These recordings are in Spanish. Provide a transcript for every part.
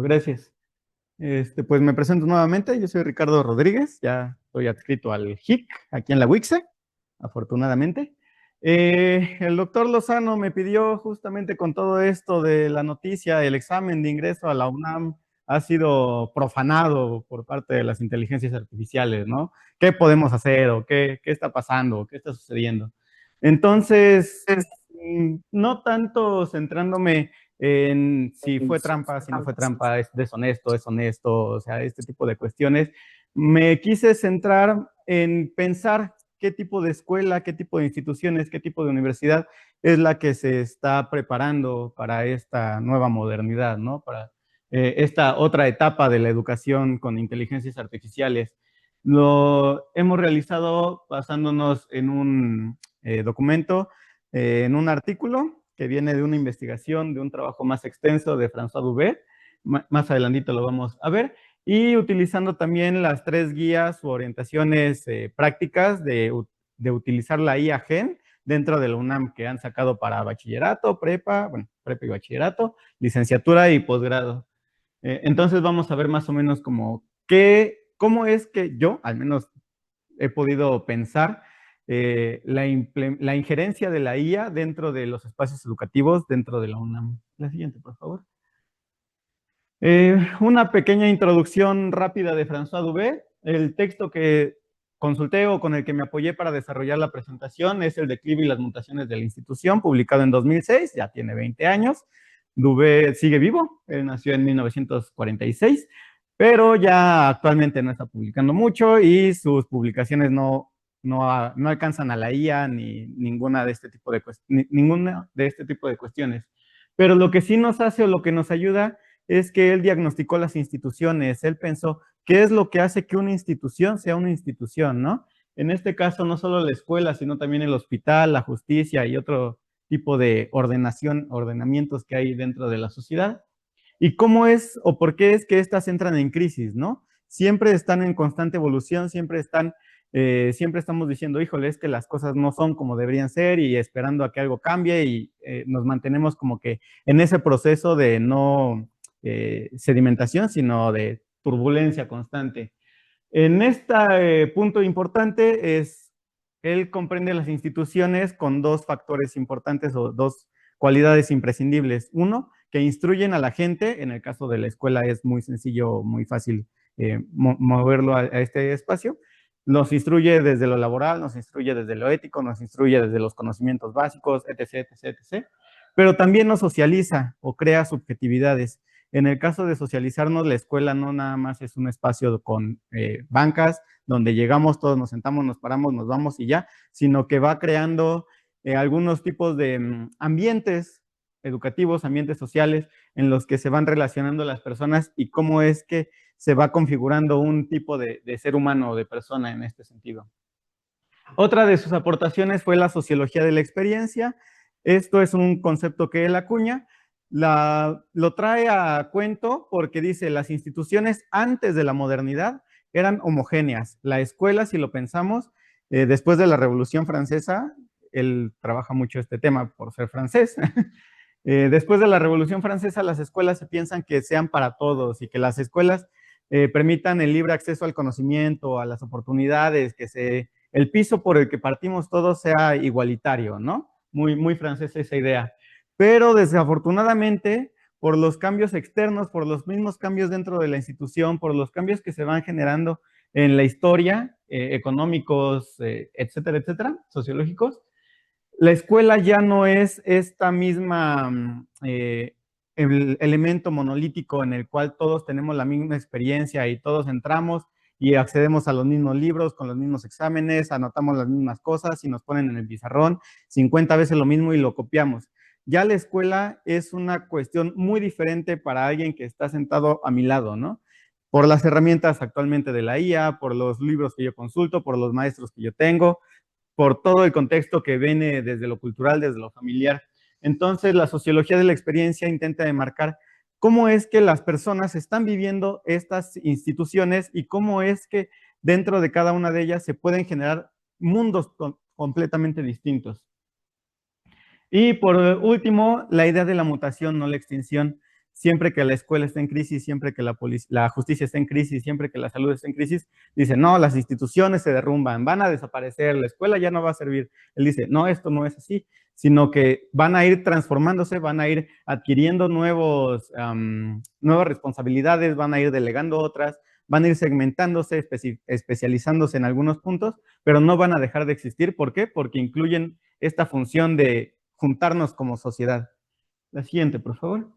Gracias. Pues me presento nuevamente. Yo soy Ricardo Rodríguez. Ya estoy adscrito al HIC aquí en la UICSE, afortunadamente. El doctor Lozano me pidió justamente con todo esto de la noticia, el examen de ingreso a la UNAM ha sido profanado por parte de las inteligencias artificiales, ¿no? ¿Qué podemos hacer o qué está pasando o qué está sucediendo? Entonces, no tanto centrándome en si fue trampa, si no fue trampa, es deshonesto, es honesto, o sea, este tipo de cuestiones. Me quise centrar en pensar qué tipo de escuela, qué tipo de instituciones, qué tipo de universidad es la que se está preparando para esta nueva modernidad, ¿no? Para esta otra etapa de la educación con inteligencias artificiales. Lo hemos realizado basándonos en un documento, en un artículo que viene de una investigación, de un trabajo más extenso de François Dubé. Más adelantito lo vamos a ver. Y utilizando también las 3 guías u orientaciones prácticas de utilizar la IA Gen dentro de la UNAM que han sacado para bachillerato, prepa, bueno, prepa y bachillerato, licenciatura y posgrado. Entonces vamos a ver más o menos como cómo es que yo, al menos he podido pensar la injerencia de la IA dentro de los espacios educativos dentro de la UNAM. La siguiente, por favor. Una pequeña introducción rápida de François Dubé. El texto que consulté o con el que me apoyé para desarrollar la presentación es El declive y las mutaciones de la institución, publicado en 2006, ya tiene 20 años. Dubé sigue vivo, él nació en 1946, pero ya actualmente no está publicando mucho y sus publicaciones no alcanzan a la IA ni ninguna de este tipo de, ninguna de este tipo de cuestiones. Pero lo que sí nos hace o lo que nos ayuda es que él diagnosticó las instituciones, él pensó qué es lo que hace que una institución sea una institución, ¿no? En este caso, no solo la escuela, sino también el hospital, la justicia y otro tipo de ordenamientos que hay dentro de la sociedad. ¿Y cómo es o por qué es que estas entran en crisis, no? Siempre están en constante evolución, siempre estamos diciendo, híjole, es que las cosas no son como deberían ser y esperando a que algo cambie y nos mantenemos como que en ese proceso de no sedimentación, sino de turbulencia constante. En este punto importante es, él comprende las instituciones con dos factores importantes o dos cualidades imprescindibles. Uno, que instruyen a la gente, en el caso de la escuela es muy sencillo, muy fácil moverlo a este espacio. Nos instruye desde lo laboral, nos instruye desde lo ético, nos instruye desde los conocimientos básicos, etc., etc., etc. Pero también nos socializa o crea subjetividades. En el caso de socializarnos, la escuela no nada más es un espacio con bancas donde llegamos, todos nos sentamos, nos paramos, nos vamos y ya, sino que va creando algunos tipos de ambientes educativos, ambientes sociales en los que se van relacionando las personas y cómo es que se va configurando un tipo de ser humano o de persona en este sentido. Otra de sus aportaciones fue la sociología de la experiencia. Esto es un concepto que él acuña. Lo trae a cuento porque dice, las instituciones antes de la modernidad eran homogéneas. La escuela, si lo pensamos, después de la Revolución Francesa, él trabaja mucho este tema por ser francés, después de la Revolución Francesa, las escuelas se piensan que sean para todos y que las escuelas permitan el libre acceso al conocimiento, a las oportunidades, el piso por el que partimos todos sea igualitario, ¿no? Muy francesa esa idea. Pero desafortunadamente, por los cambios externos, por los mismos cambios dentro de la institución, por los cambios que se van generando en la historia, económicos, etcétera, etcétera, sociológicos, la escuela ya no es esta misma el elemento monolítico en el cual todos tenemos la misma experiencia y todos entramos y accedemos a los mismos libros, con los mismos exámenes, anotamos las mismas cosas y nos ponen en el pizarrón 50 veces lo mismo y lo copiamos. Ya la escuela es una cuestión muy diferente para alguien que está sentado a mi lado, ¿no? Por las herramientas actualmente de la IA, por los libros que yo consulto, por los maestros que yo tengo, por todo el contexto que viene desde lo cultural, desde lo familiar. Entonces, la sociología de la experiencia intenta demarcar cómo es que las personas están viviendo estas instituciones y cómo es que dentro de cada una de ellas se pueden generar mundos completamente distintos. Y por último, la idea de la mutación, no la extinción. siempre que la escuela está en crisis, siempre que la justicia está en crisis, siempre que la salud está en crisis, dice, no, las instituciones se derrumban, van a desaparecer, la escuela ya no va a servir. Él dice, no, esto no es así, sino que van a ir transformándose, van a ir adquiriendo nuevas responsabilidades, van a ir delegando otras, van a ir segmentándose, especializándose en algunos puntos, pero no van a dejar de existir. ¿Por qué? Porque incluyen esta función de juntarnos como sociedad. La siguiente, por favor.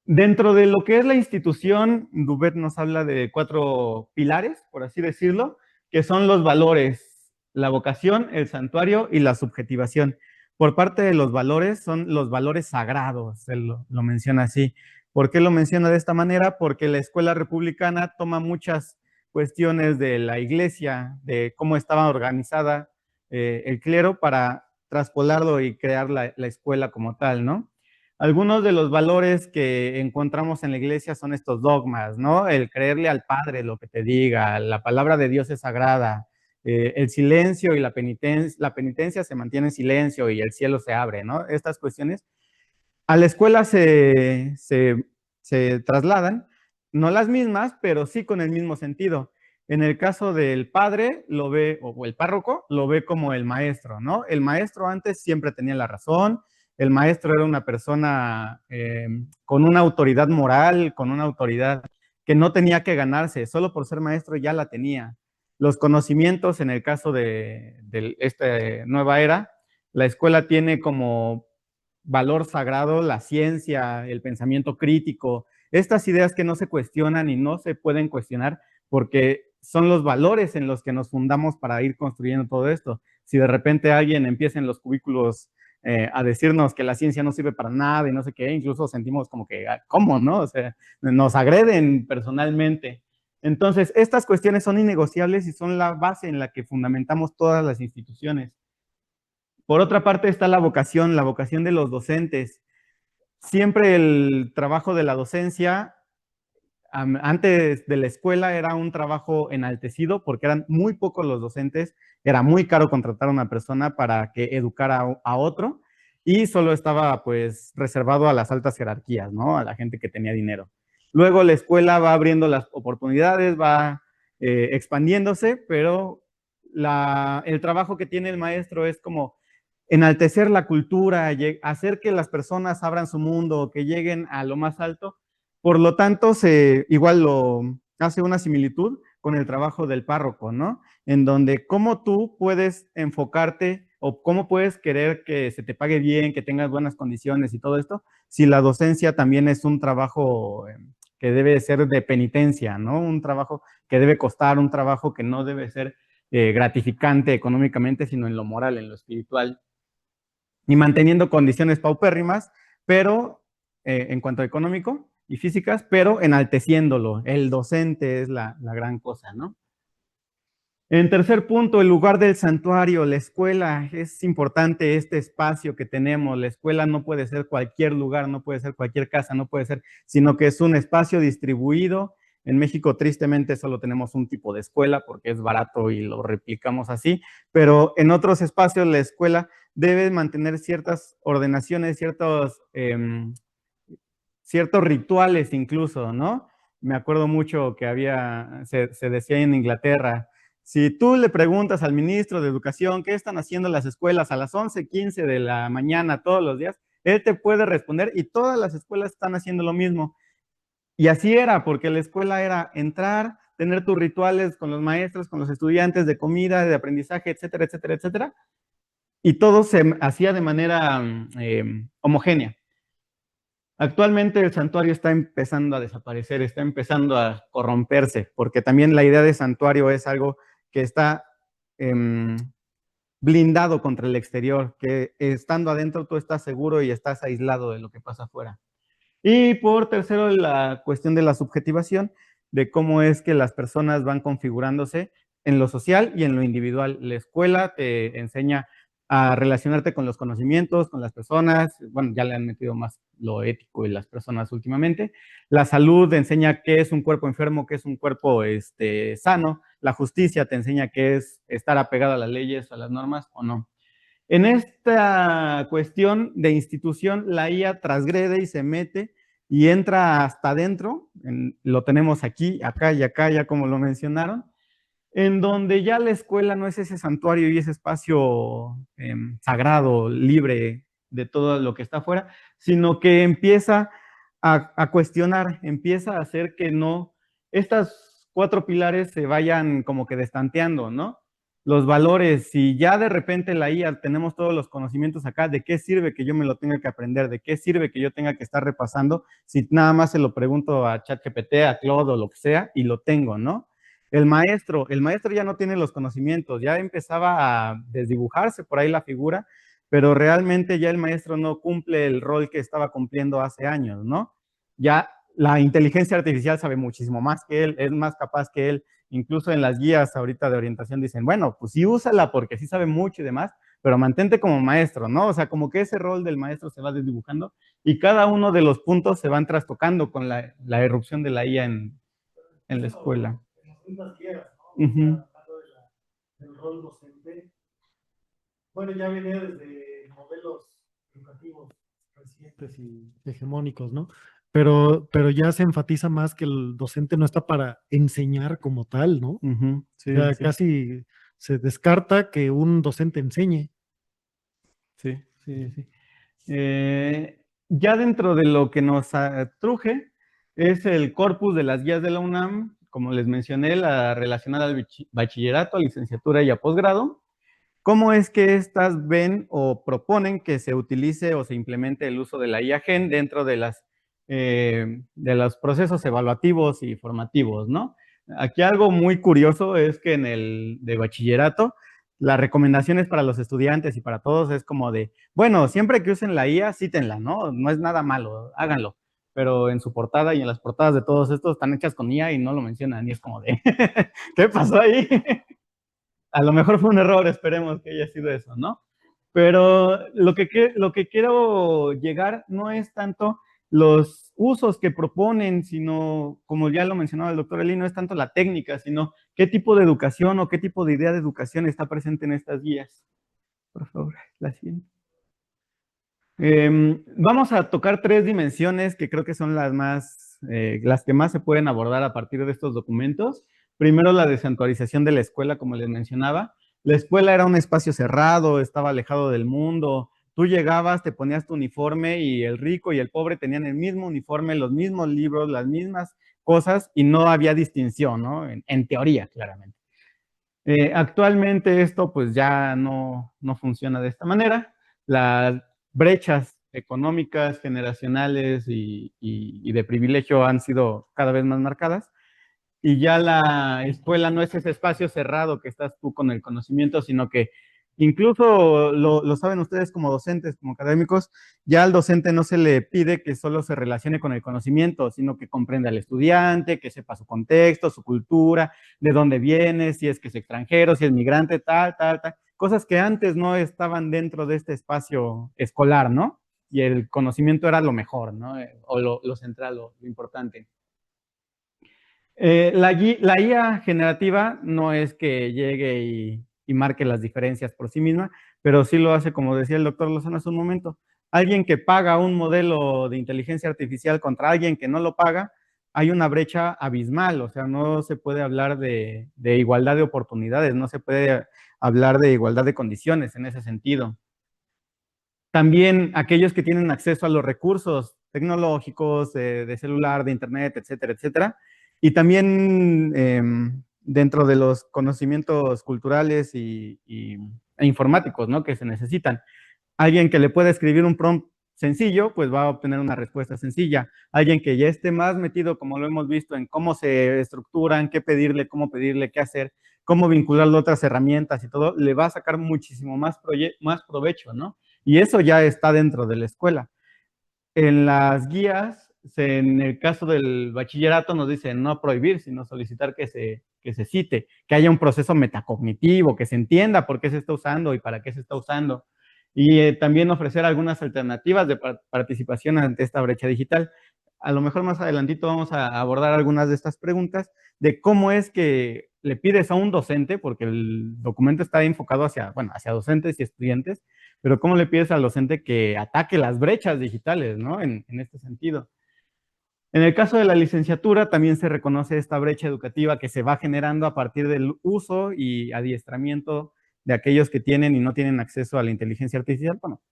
Dentro de lo que es la institución, Dubet nos habla de 4 pilares, por así decirlo, que son los valores, la vocación, el santuario y la subjetivación. Por parte de los valores, son los valores sagrados, él lo menciona así. ¿Por qué lo menciona de esta manera? Porque la escuela republicana toma muchas cuestiones de la iglesia, de cómo estaba organizada el clero para traspolarlo y crear la escuela como tal, ¿no? Algunos de los valores que encontramos en la iglesia son estos dogmas, ¿no? El creerle al Padre lo que te diga, la palabra de Dios es sagrada, el silencio y la penitencia se mantiene en silencio y el cielo se abre, ¿no? Estas cuestiones a la escuela se trasladan, no las mismas, pero sí con el mismo sentido. En el caso del padre, lo ve, o el párroco, lo ve como el maestro, ¿no? El maestro antes siempre tenía la razón, el maestro era una persona con una autoridad moral, con una autoridad que no tenía que ganarse, solo por ser maestro ya la tenía. Los conocimientos, en el caso de esta nueva era, la escuela tiene como valor sagrado la ciencia, el pensamiento crítico, estas ideas que no se cuestionan y no se pueden cuestionar porque son los valores en los que nos fundamos para ir construyendo todo esto. Si de repente alguien empieza en los cubículos a decirnos que la ciencia no sirve para nada y no sé qué, incluso sentimos como que, ¿cómo, no? O sea, nos agreden personalmente. Entonces, estas cuestiones son innegociables y son la base en la que fundamentamos todas las instituciones. Por otra parte está la vocación de los docentes. Siempre el trabajo de la docencia, antes de la escuela, era un trabajo enaltecido porque eran muy pocos los docentes, era muy caro contratar a una persona para que educara a otro y solo estaba pues reservado a las altas jerarquías, ¿no? A la gente que tenía dinero. Luego la escuela va abriendo las oportunidades, va expandiéndose, pero el trabajo que tiene el maestro es como enaltecer la cultura, hacer que las personas abran su mundo, que lleguen a lo más alto. Por lo tanto, igual lo hace una similitud con el trabajo del párroco, ¿no? En donde cómo tú puedes enfocarte o cómo puedes querer que se te pague bien, que tengas buenas condiciones y todo esto, si la docencia también es un trabajo que debe ser de penitencia, ¿no? Un trabajo que debe costar, un trabajo que no debe ser gratificante económicamente, sino en lo moral, en lo espiritual y manteniendo condiciones paupérrimas, pero en cuanto a económico y físicas, pero enalteciéndolo. El docente es la gran cosa, ¿no? En tercer punto, el lugar del santuario, la escuela. Es importante este espacio que tenemos. La escuela no puede ser cualquier lugar, no puede ser cualquier casa, no puede ser, sino que es un espacio distribuido. En México, tristemente, solo tenemos un tipo de escuela porque es barato y lo replicamos así, pero en otros espacios la escuela debe mantener ciertas ordenaciones, ciertos rituales incluso, ¿no? Me acuerdo mucho que se decía en Inglaterra, si tú le preguntas al ministro de Educación qué están haciendo las escuelas a las 11:15 de la mañana todos los días, él te puede responder y todas las escuelas están haciendo lo mismo. Y así era, porque la escuela era entrar, tener tus rituales con los maestros, con los estudiantes de comida, de aprendizaje, etcétera, etcétera, etcétera. Y todo se hacía de manera homogénea. Actualmente el santuario está empezando a desaparecer, está empezando a corromperse, porque también la idea de santuario es algo que está blindado contra el exterior, que estando adentro tú estás seguro y estás aislado de lo que pasa afuera. Y por tercero, la cuestión de la subjetivación, de cómo es que las personas van configurándose en lo social y en lo individual. La escuela te enseña a relacionarte con los conocimientos, con las personas, bueno, ya le han metido más lo ético y las personas últimamente. La salud te enseña qué es un cuerpo enfermo, qué es un cuerpo sano. La justicia te enseña qué es estar apegado a las leyes, a las normas o no. En esta cuestión de institución, la IA transgrede y se mete y entra hasta adentro, lo tenemos aquí, acá y acá, ya como lo mencionaron, en donde ya la escuela no es ese santuario y ese espacio sagrado, libre de todo lo que está afuera, sino que empieza a cuestionar, empieza a hacer que no, estas cuatro pilares se vayan como que destanteando, ¿no? Los valores, si ya de repente la IA tenemos todos los conocimientos acá, ¿de qué sirve que yo me lo tenga que aprender? ¿De qué sirve que yo tenga que estar repasando si nada más se lo pregunto a ChatGPT, a Claude o lo que sea y lo tengo, ¿no? El maestro ya no tiene los conocimientos, ya empezaba a desdibujarse por ahí la figura, pero realmente ya el maestro no cumple el rol que estaba cumpliendo hace años, ¿no? Ya la inteligencia artificial sabe muchísimo más que él, es más capaz que él, incluso en las guías ahorita de orientación dicen, bueno, pues sí úsala porque sí sabe mucho y demás, pero mantente como maestro, ¿no? O sea, como que ese rol del maestro se va desdibujando y cada uno de los puntos se van trastocando con la irrupción de la IA en la escuela. Uh-huh. Del rol docente. Bueno, ya venía desde modelos educativos recientes y hegemónicos, ¿no? Pero ya se enfatiza más que el docente no está para enseñar como tal, ¿no? Uh-huh. O Sí, sea, sí, casi se descarta que un docente enseñe. sí, sí, sí. Ya dentro de lo que nos truje es el corpus de las guías de la UNAM, como les mencioné, la relacionada al bachillerato, a licenciatura y a posgrado. ¿Cómo es que estas ven o proponen que se utilice o se implemente el uso de la IAGEN dentro de los procesos evaluativos y formativos, ¿no? Aquí algo muy curioso es que en el de bachillerato, las recomendaciones para los estudiantes y para todos es como de, bueno, siempre que usen la IA, cítenla, ¿no? No es nada malo, háganlo. Pero en su portada y en las portadas de todos estos están hechas con IA y no lo mencionan y es como de, ¿qué pasó ahí? A lo mejor fue un error, esperemos que haya sido eso, ¿no? Pero lo que quiero llegar no es tanto los usos que proponen, sino, como ya lo mencionaba el doctor Eli, no es tanto la técnica, sino qué tipo de educación o qué tipo de idea de educación está presente en estas guías. Por favor, la siguiente. Vamos a tocar tres dimensiones que creo que son las que más se pueden abordar a partir de estos documentos. Primero, la descentralización de la escuela, como les mencionaba. La escuela era un espacio cerrado, estaba alejado del mundo. Tú llegabas, te ponías tu uniforme y el rico y el pobre tenían el mismo uniforme, los mismos libros, las mismas cosas y no había distinción, ¿no? En teoría, claramente. Actualmente esto pues ya no funciona de esta manera. Las brechas económicas, generacionales y de privilegio han sido cada vez más marcadas. Y ya la escuela no es ese espacio cerrado que estás tú con el conocimiento, sino que incluso lo saben ustedes como docentes, como académicos, ya al docente no se le pide que solo se relacione con el conocimiento, sino que comprenda al estudiante, que sepa su contexto, su cultura, de dónde viene, si es que es extranjero, si es migrante, tal, tal, tal. Cosas que antes no estaban dentro de este espacio escolar, ¿no? Y el conocimiento era lo mejor, ¿no? O lo central, lo importante. La IA generativa no es que llegue y marque las diferencias por sí misma, pero sí lo hace, como decía el doctor Lozano hace un momento. Alguien que paga un modelo de inteligencia artificial contra alguien que no lo paga, hay una brecha abismal, o sea, no se puede hablar de igualdad de oportunidades, no se puede hablar de igualdad de condiciones en ese sentido. También aquellos que tienen acceso a los recursos tecnológicos, de celular, de internet, etcétera, etcétera. Y también dentro de los conocimientos culturales e informáticos, ¿no? Que se necesitan. Alguien que le pueda escribir un prompt sencillo, pues va a obtener una respuesta sencilla. Alguien que ya esté más metido, como lo hemos visto, en cómo se estructuran, qué pedirle, cómo pedirle, qué hacer, cómo vincularlo a otras herramientas y todo, le va a sacar muchísimo más provecho, ¿no? Y eso ya está dentro de la escuela. En las guías, en el caso del bachillerato, nos dicen no prohibir, sino solicitar que se cite, que haya un proceso metacognitivo, que se entienda por qué se está usando y para qué se está usando. Y también ofrecer algunas alternativas de participación ante esta brecha digital. A lo mejor más adelantito vamos a abordar algunas de estas preguntas de cómo es que le pides a un docente, porque el documento está enfocado hacia docentes y estudiantes, pero cómo le pides al docente que ataque las brechas digitales, ¿no? En este sentido. En el caso de la licenciatura, también se reconoce esta brecha educativa que se va generando a partir del uso y adiestramiento de aquellos que tienen y no tienen acceso a la inteligencia artificial. Bueno,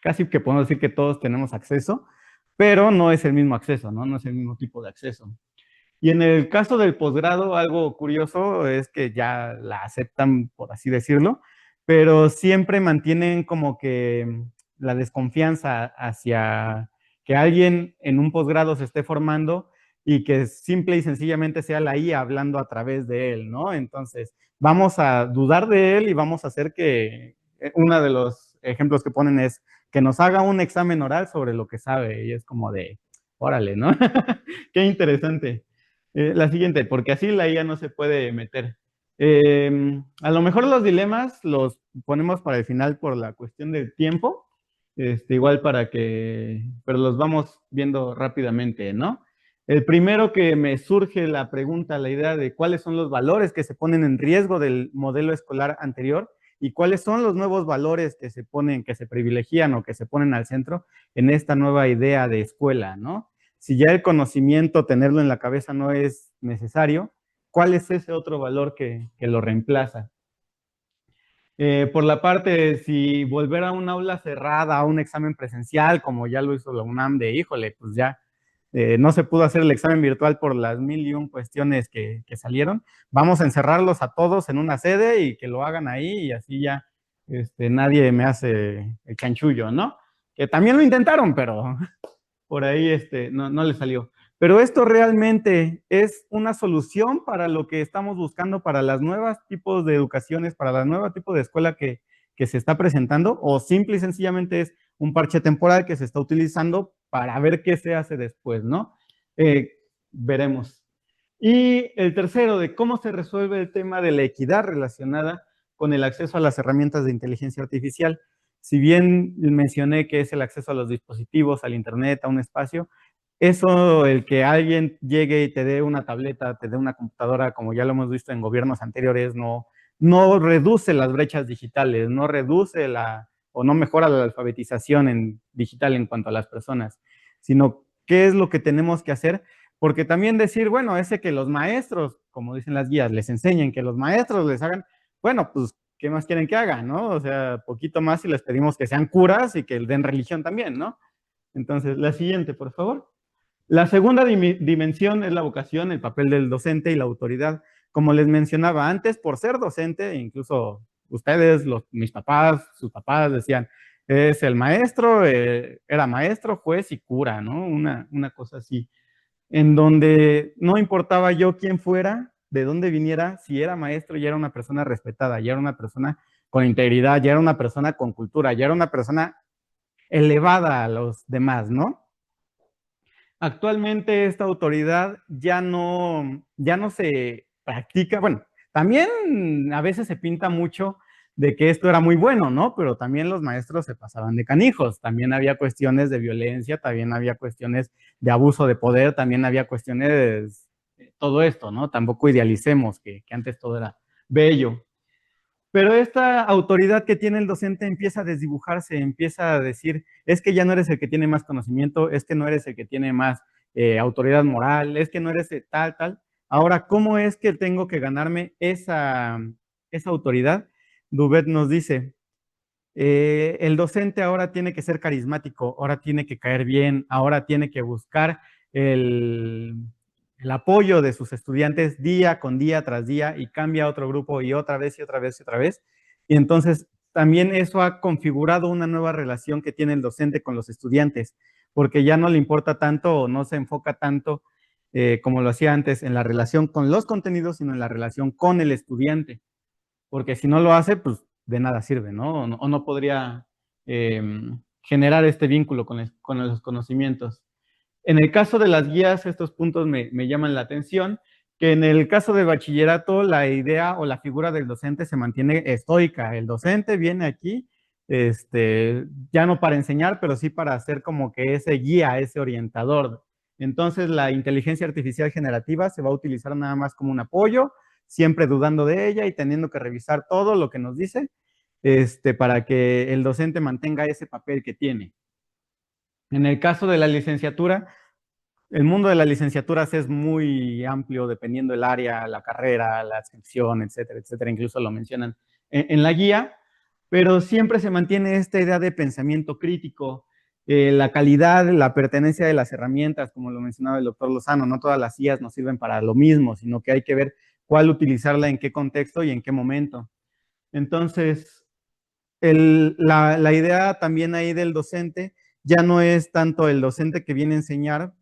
casi que podemos decir que todos tenemos acceso, pero no es el mismo acceso, ¿no? No es el mismo tipo de acceso. Y en el caso del posgrado, algo curioso es que ya la aceptan, por así decirlo, pero siempre mantienen como que la desconfianza hacia que alguien en un posgrado se esté formando y que simple y sencillamente sea la IA hablando a través de él, ¿no? Entonces, vamos a dudar de él y vamos a hacer que, uno de los ejemplos que ponen es que nos haga un examen oral sobre lo que sabe, y es como de, órale, ¿no? Qué interesante. La siguiente, porque así la IA no se puede meter. A lo mejor los dilemas los ponemos para el final por la cuestión del tiempo, igual para que, pero los vamos viendo rápidamente, ¿no? El primero que me surge la pregunta, la idea de cuáles son los valores que se ponen en riesgo del modelo escolar anterior y cuáles son los nuevos valores que se ponen, que se privilegian o que se ponen al centro en esta nueva idea de escuela, ¿no? Si ya el conocimiento, tenerlo en la cabeza no es necesario, ¿cuál es ese otro valor que lo reemplaza? Por la parte, si volver a un aula cerrada, a un examen presencial, como ya lo hizo la UNAM, de híjole, pues ya no se pudo hacer el examen virtual por las mil y un cuestiones que salieron, vamos a encerrarlos a todos en una sede y que lo hagan ahí y así ya nadie me hace el chanchullo, ¿no? Que también lo intentaron, pero por ahí no le salió. Pero esto realmente es una solución para lo que estamos buscando para las nuevas tipos de educaciones, para la nueva tipo de escuela que se está presentando, o simple y sencillamente es un parche temporal que se está utilizando para ver qué se hace después, ¿no? Veremos. Y el tercero, de cómo se resuelve el tema de la equidad relacionada con el acceso a las herramientas de inteligencia artificial. Si bien mencioné que es el acceso a los dispositivos, al internet, a un espacio, eso, el que alguien llegue y te dé una tableta, te dé una computadora, como ya lo hemos visto en gobiernos anteriores, no reduce las brechas digitales, no reduce o no mejora la alfabetización en digital en cuanto a las personas, sino qué es lo que tenemos que hacer, porque también decir, bueno, ese que los maestros, como dicen las guías, les enseñen, que los maestros les hagan, bueno, pues, ¿qué más quieren que hagan, no? O sea, poquito más y les pedimos que sean curas y que den religión también, ¿no? Entonces, la siguiente, por favor. La segunda dimensión es la vocación, el papel del docente y la autoridad. Como les mencionaba antes, por ser docente, incluso ustedes, mis papás, sus papás decían, es el maestro, era maestro, juez y cura, ¿no? Una cosa así, en donde no importaba yo quién fuera, de dónde viniera, si era maestro, ya era una persona respetada, ya era una persona con integridad, ya era una persona con cultura, ya era una persona elevada a los demás, ¿no? Actualmente esta autoridad ya no se practica, bueno, también a veces se pinta mucho de que esto era muy bueno, ¿no? Pero también los maestros se pasaban de canijos, también había cuestiones de violencia, también había cuestiones de abuso de poder, también había cuestiones de todo esto, ¿no? Tampoco idealicemos que antes todo era bello. Pero esta autoridad que tiene el docente empieza a desdibujarse, empieza a decir, es que ya no eres el que tiene más conocimiento, es que no eres el que tiene más autoridad moral, es que no eres tal, tal. Ahora, ¿cómo es que tengo que ganarme esa autoridad? Dubet nos dice, el docente ahora tiene que ser carismático, ahora tiene que caer bien, ahora tiene que buscar el, el apoyo de sus estudiantes día con día tras día y cambia a otro grupo y otra vez y otra vez y otra vez. Y entonces también eso ha configurado una nueva relación que tiene el docente con los estudiantes, porque ya no le importa tanto o no se enfoca tanto como lo hacía antes en la relación con los contenidos, sino en la relación con el estudiante, porque si no lo hace, pues de nada sirve, ¿no? O no podría eh, generar este vínculo con los conocimientos. En el caso de las guías, estos puntos me llaman la atención, que en el caso de bachillerato, la idea o la figura del docente se mantiene estoica. El docente viene aquí, ya no para enseñar, pero sí para ser como que ese guía, ese orientador. Entonces, la inteligencia artificial generativa se va a utilizar nada más como un apoyo, siempre dudando de ella y teniendo que revisar todo lo que nos dice, para que el docente mantenga ese papel que tiene. En el caso de la licenciatura, El mundo de las licenciaturas es muy amplio dependiendo del área, la carrera, la adscripción, etcétera, etcétera. Incluso lo mencionan en la guía, pero siempre se mantiene esta idea de pensamiento crítico, la calidad, la pertenencia de las herramientas, como lo mencionaba el doctor Lozano, no todas las IAs nos sirven para lo mismo, sino que hay que ver cuál utilizarla, en qué contexto y en qué momento. Entonces, la idea también ahí del docente ya no es tanto el docente que viene a enseñar,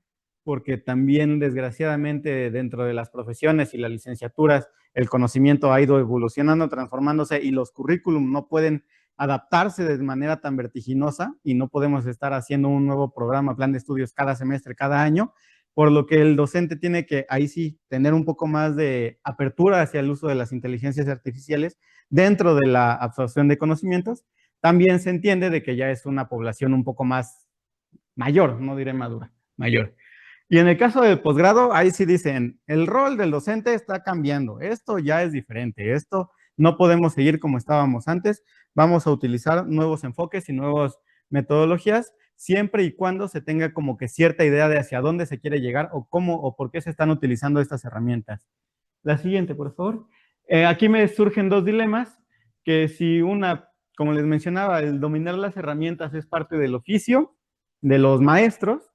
porque también desgraciadamente dentro de las profesiones y las licenciaturas el conocimiento ha ido evolucionando, transformándose y los currículum no pueden adaptarse de manera tan vertiginosa y no podemos estar haciendo un nuevo programa, plan de estudios cada semestre, cada año, por lo que el docente tiene que ahí sí tener un poco más de apertura hacia el uso de las inteligencias artificiales dentro de la absorción de conocimientos. También se entiende de que ya es una población un poco más mayor, no diré madura, mayor. Y en el caso del posgrado, ahí sí dicen, el rol del docente está cambiando, esto ya es diferente, esto no podemos seguir como estábamos antes, vamos a utilizar nuevos enfoques y nuevas metodologías, siempre y cuando se tenga como que cierta idea de hacia dónde se quiere llegar o cómo o por qué se están utilizando estas herramientas. La siguiente, por favor. Aquí me surgen dos dilemas, que si una, como les mencionaba, el dominar las herramientas es parte del oficio de los maestros,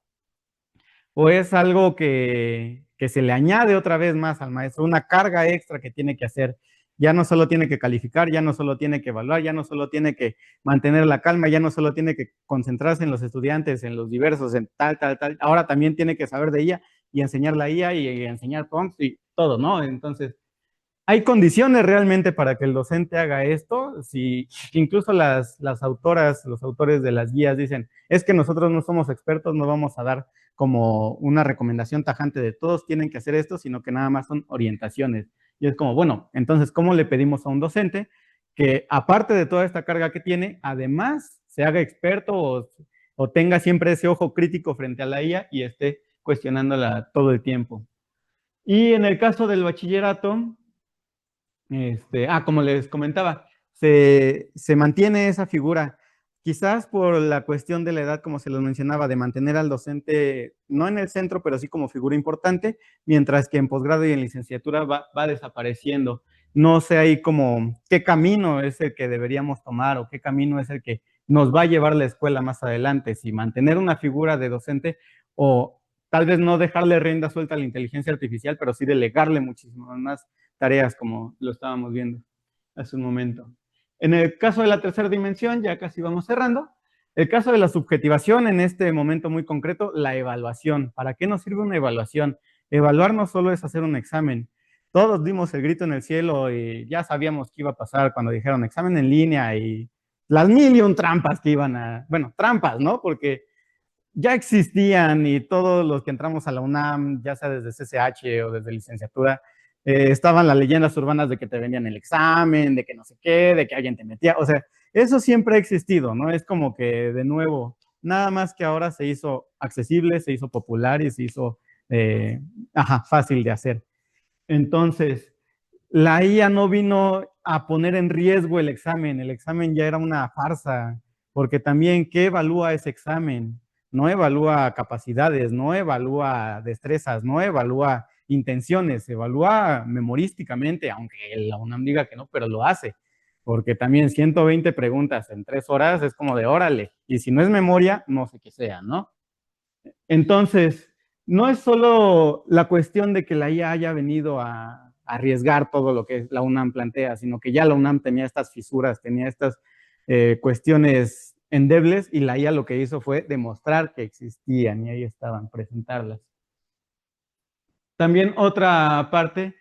o es algo que se le añade otra vez más al maestro, una carga extra que tiene que hacer. Ya no solo tiene que calificar, ya no solo tiene que evaluar, ya no solo tiene que mantener la calma, ya no solo tiene que concentrarse en los estudiantes, en los diversos, en tal, tal, tal. Ahora también tiene que saber de ella y enseñar la IA y enseñar prompts y todo, ¿no? Entonces, ¿hay condiciones realmente para que el docente haga esto? Si incluso las autoras, los autores de las guías dicen, es que nosotros no somos expertos, no vamos a dar como una recomendación tajante de todos tienen que hacer esto, sino que nada más son orientaciones. Y es como, bueno, entonces, ¿cómo le pedimos a un docente que aparte de toda esta carga que tiene, además se haga experto o tenga siempre ese ojo crítico frente a la IA y esté cuestionándola todo el tiempo? Y en el caso del bachillerato, como les comentaba, se mantiene esa figura, quizás por la cuestión de la edad, como se los mencionaba, de mantener al docente no en el centro, pero sí como figura importante, mientras que en posgrado y en licenciatura va desapareciendo. No sé ahí como qué camino es el que deberíamos tomar o qué camino es el que nos va a llevar la escuela más adelante, si mantener una figura de docente o tal vez no dejarle rienda suelta a la inteligencia artificial, pero sí delegarle muchísimo más tareas, como lo estábamos viendo hace un momento. En el caso de la tercera dimensión, ya casi vamos cerrando, el caso de la subjetivación, en este momento muy concreto, la evaluación. ¿Para qué nos sirve una evaluación? Evaluar no solo es hacer un examen. Todos dimos el grito en el cielo y ya sabíamos qué iba a pasar cuando dijeron examen en línea y las mil y un trampas que iban a, bueno, trampas, ¿no? Porque ya existían y todos los que entramos a la UNAM, ya sea desde CCH o desde licenciatura, estaban las leyendas urbanas de que te vendían el examen, de que no sé qué, de que alguien te metía, o sea, eso siempre ha existido, ¿no? Es como que de nuevo, nada más que ahora se hizo accesible, se hizo popular y se hizo fácil de hacer. Entonces, la IA no vino a poner en riesgo el examen ya era una farsa, porque también, ¿qué evalúa ese examen? No evalúa capacidades, no evalúa destrezas, no evalúa intenciones, evalúa memorísticamente, aunque la UNAM diga que no, pero lo hace, porque también 120 preguntas en 3 horas es como de órale, y si no es memoria, no sé qué sea, ¿no? Entonces, no es solo la cuestión de que la IA haya venido a arriesgar todo lo que la UNAM plantea, sino que ya la UNAM tenía estas fisuras, tenía estas cuestiones endebles y la IA lo que hizo fue demostrar que existían y ahí estaban, presentarlas. También otra parte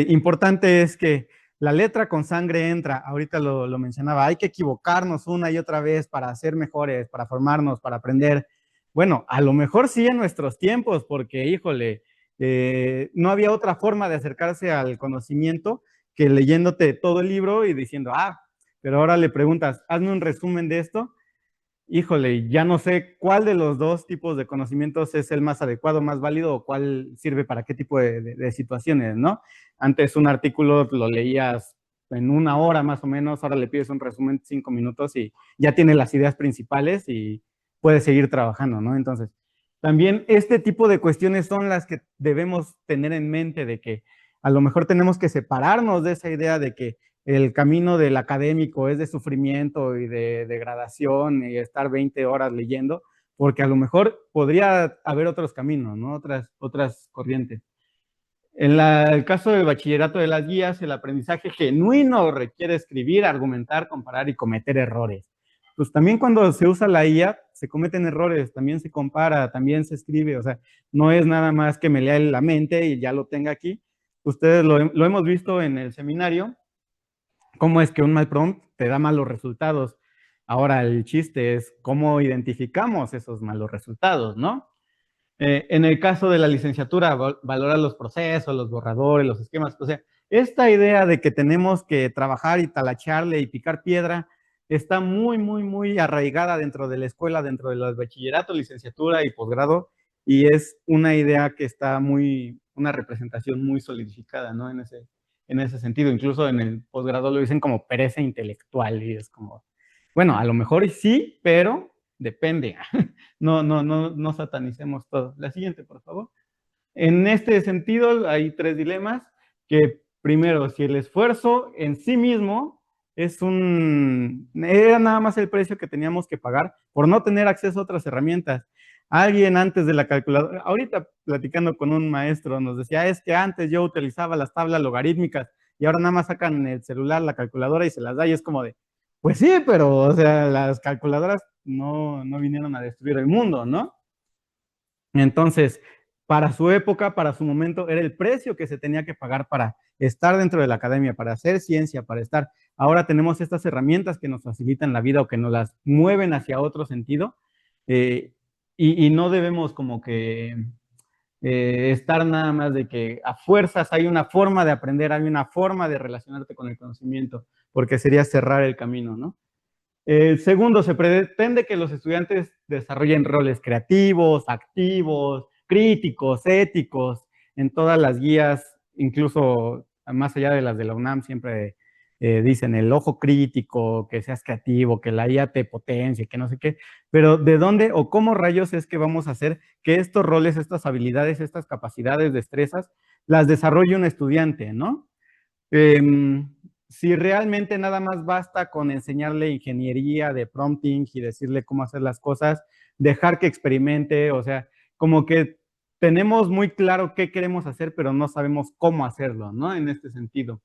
importante es que la letra con sangre entra, ahorita lo mencionaba, hay que equivocarnos una y otra vez para ser mejores, para formarnos, para aprender. Bueno, a lo mejor sí en nuestros tiempos, porque híjole, no había otra forma de acercarse al conocimiento que leyéndote todo el libro y diciendo, pero ahora le preguntas, hazme un resumen de esto. Híjole, ya no sé cuál de los dos tipos de conocimientos es el más adecuado, más válido o cuál sirve para qué tipo de situaciones, ¿no? Antes un artículo lo leías en 1 hora más o menos, ahora le pides un resumen de 5 minutos y ya tiene las ideas principales y puedes seguir trabajando, ¿no? Entonces, También este tipo de cuestiones son las que debemos tener en mente, de que a lo mejor tenemos que separarnos de esa idea de que el camino del académico es de sufrimiento y de degradación y estar 20 horas leyendo, porque a lo mejor podría haber otros caminos, ¿no? Otras corrientes. En el caso del bachillerato de las guías, el aprendizaje genuino requiere escribir, argumentar, comparar y cometer errores. Pues también cuando se usa la IA, se cometen errores, también se compara, también se escribe, o sea, no es nada más que me lea la mente y ya lo tenga aquí. Ustedes lo hemos visto en el seminario, cómo es que un mal prompt te da malos resultados. Ahora el chiste es cómo identificamos esos malos resultados, ¿no? En el caso de la licenciatura, valora los procesos, los borradores, los esquemas. O sea, esta idea de que tenemos que trabajar y talacharle y picar piedra está muy, muy, muy arraigada dentro de la escuela, dentro de los bachilleratos, licenciatura y posgrado, y es una idea que está una representación muy solidificada, ¿no? En ese sentido. Incluso en el posgrado lo dicen como pereza intelectual, y es como, bueno, a lo mejor sí, pero depende. No satanicemos todo. La siguiente, por favor. En este sentido, hay tres dilemas, que primero, si el esfuerzo en sí mismo era nada más el precio que teníamos que pagar por no tener acceso a otras herramientas. Alguien antes de la calculadora, ahorita platicando con un maestro, nos decía, es que antes yo utilizaba las tablas logarítmicas y ahora nada más sacan en el celular la calculadora y se las da y es como de, pues sí, pero, o sea, las calculadoras no vinieron a destruir el mundo, ¿no? Entonces, para su época, para su momento, era el precio que se tenía que pagar para estar dentro de la academia, para hacer ciencia, para estar. Ahora tenemos estas herramientas que nos facilitan la vida o que nos las mueven hacia otro sentido, eh, y no debemos como que estar nada más de que a fuerzas hay una forma de aprender, hay una forma de relacionarte con el conocimiento, porque sería cerrar el camino, ¿no? Segundo, se pretende que los estudiantes desarrollen roles creativos, activos, críticos, éticos, en todas las guías, incluso más allá de las de la UNAM, siempre dicen el ojo crítico, que seas creativo, que la IA te potencie, que no sé qué, pero ¿de dónde o cómo rayos es que vamos a hacer que estos roles, estas habilidades, estas capacidades, destrezas, las desarrolle un estudiante, ¿no? Eh, si realmente nada más basta con enseñarle ingeniería de prompting y decirle cómo hacer las cosas, dejar que experimente, o sea, como que tenemos muy claro qué queremos hacer, pero no sabemos cómo hacerlo, ¿no? En este sentido.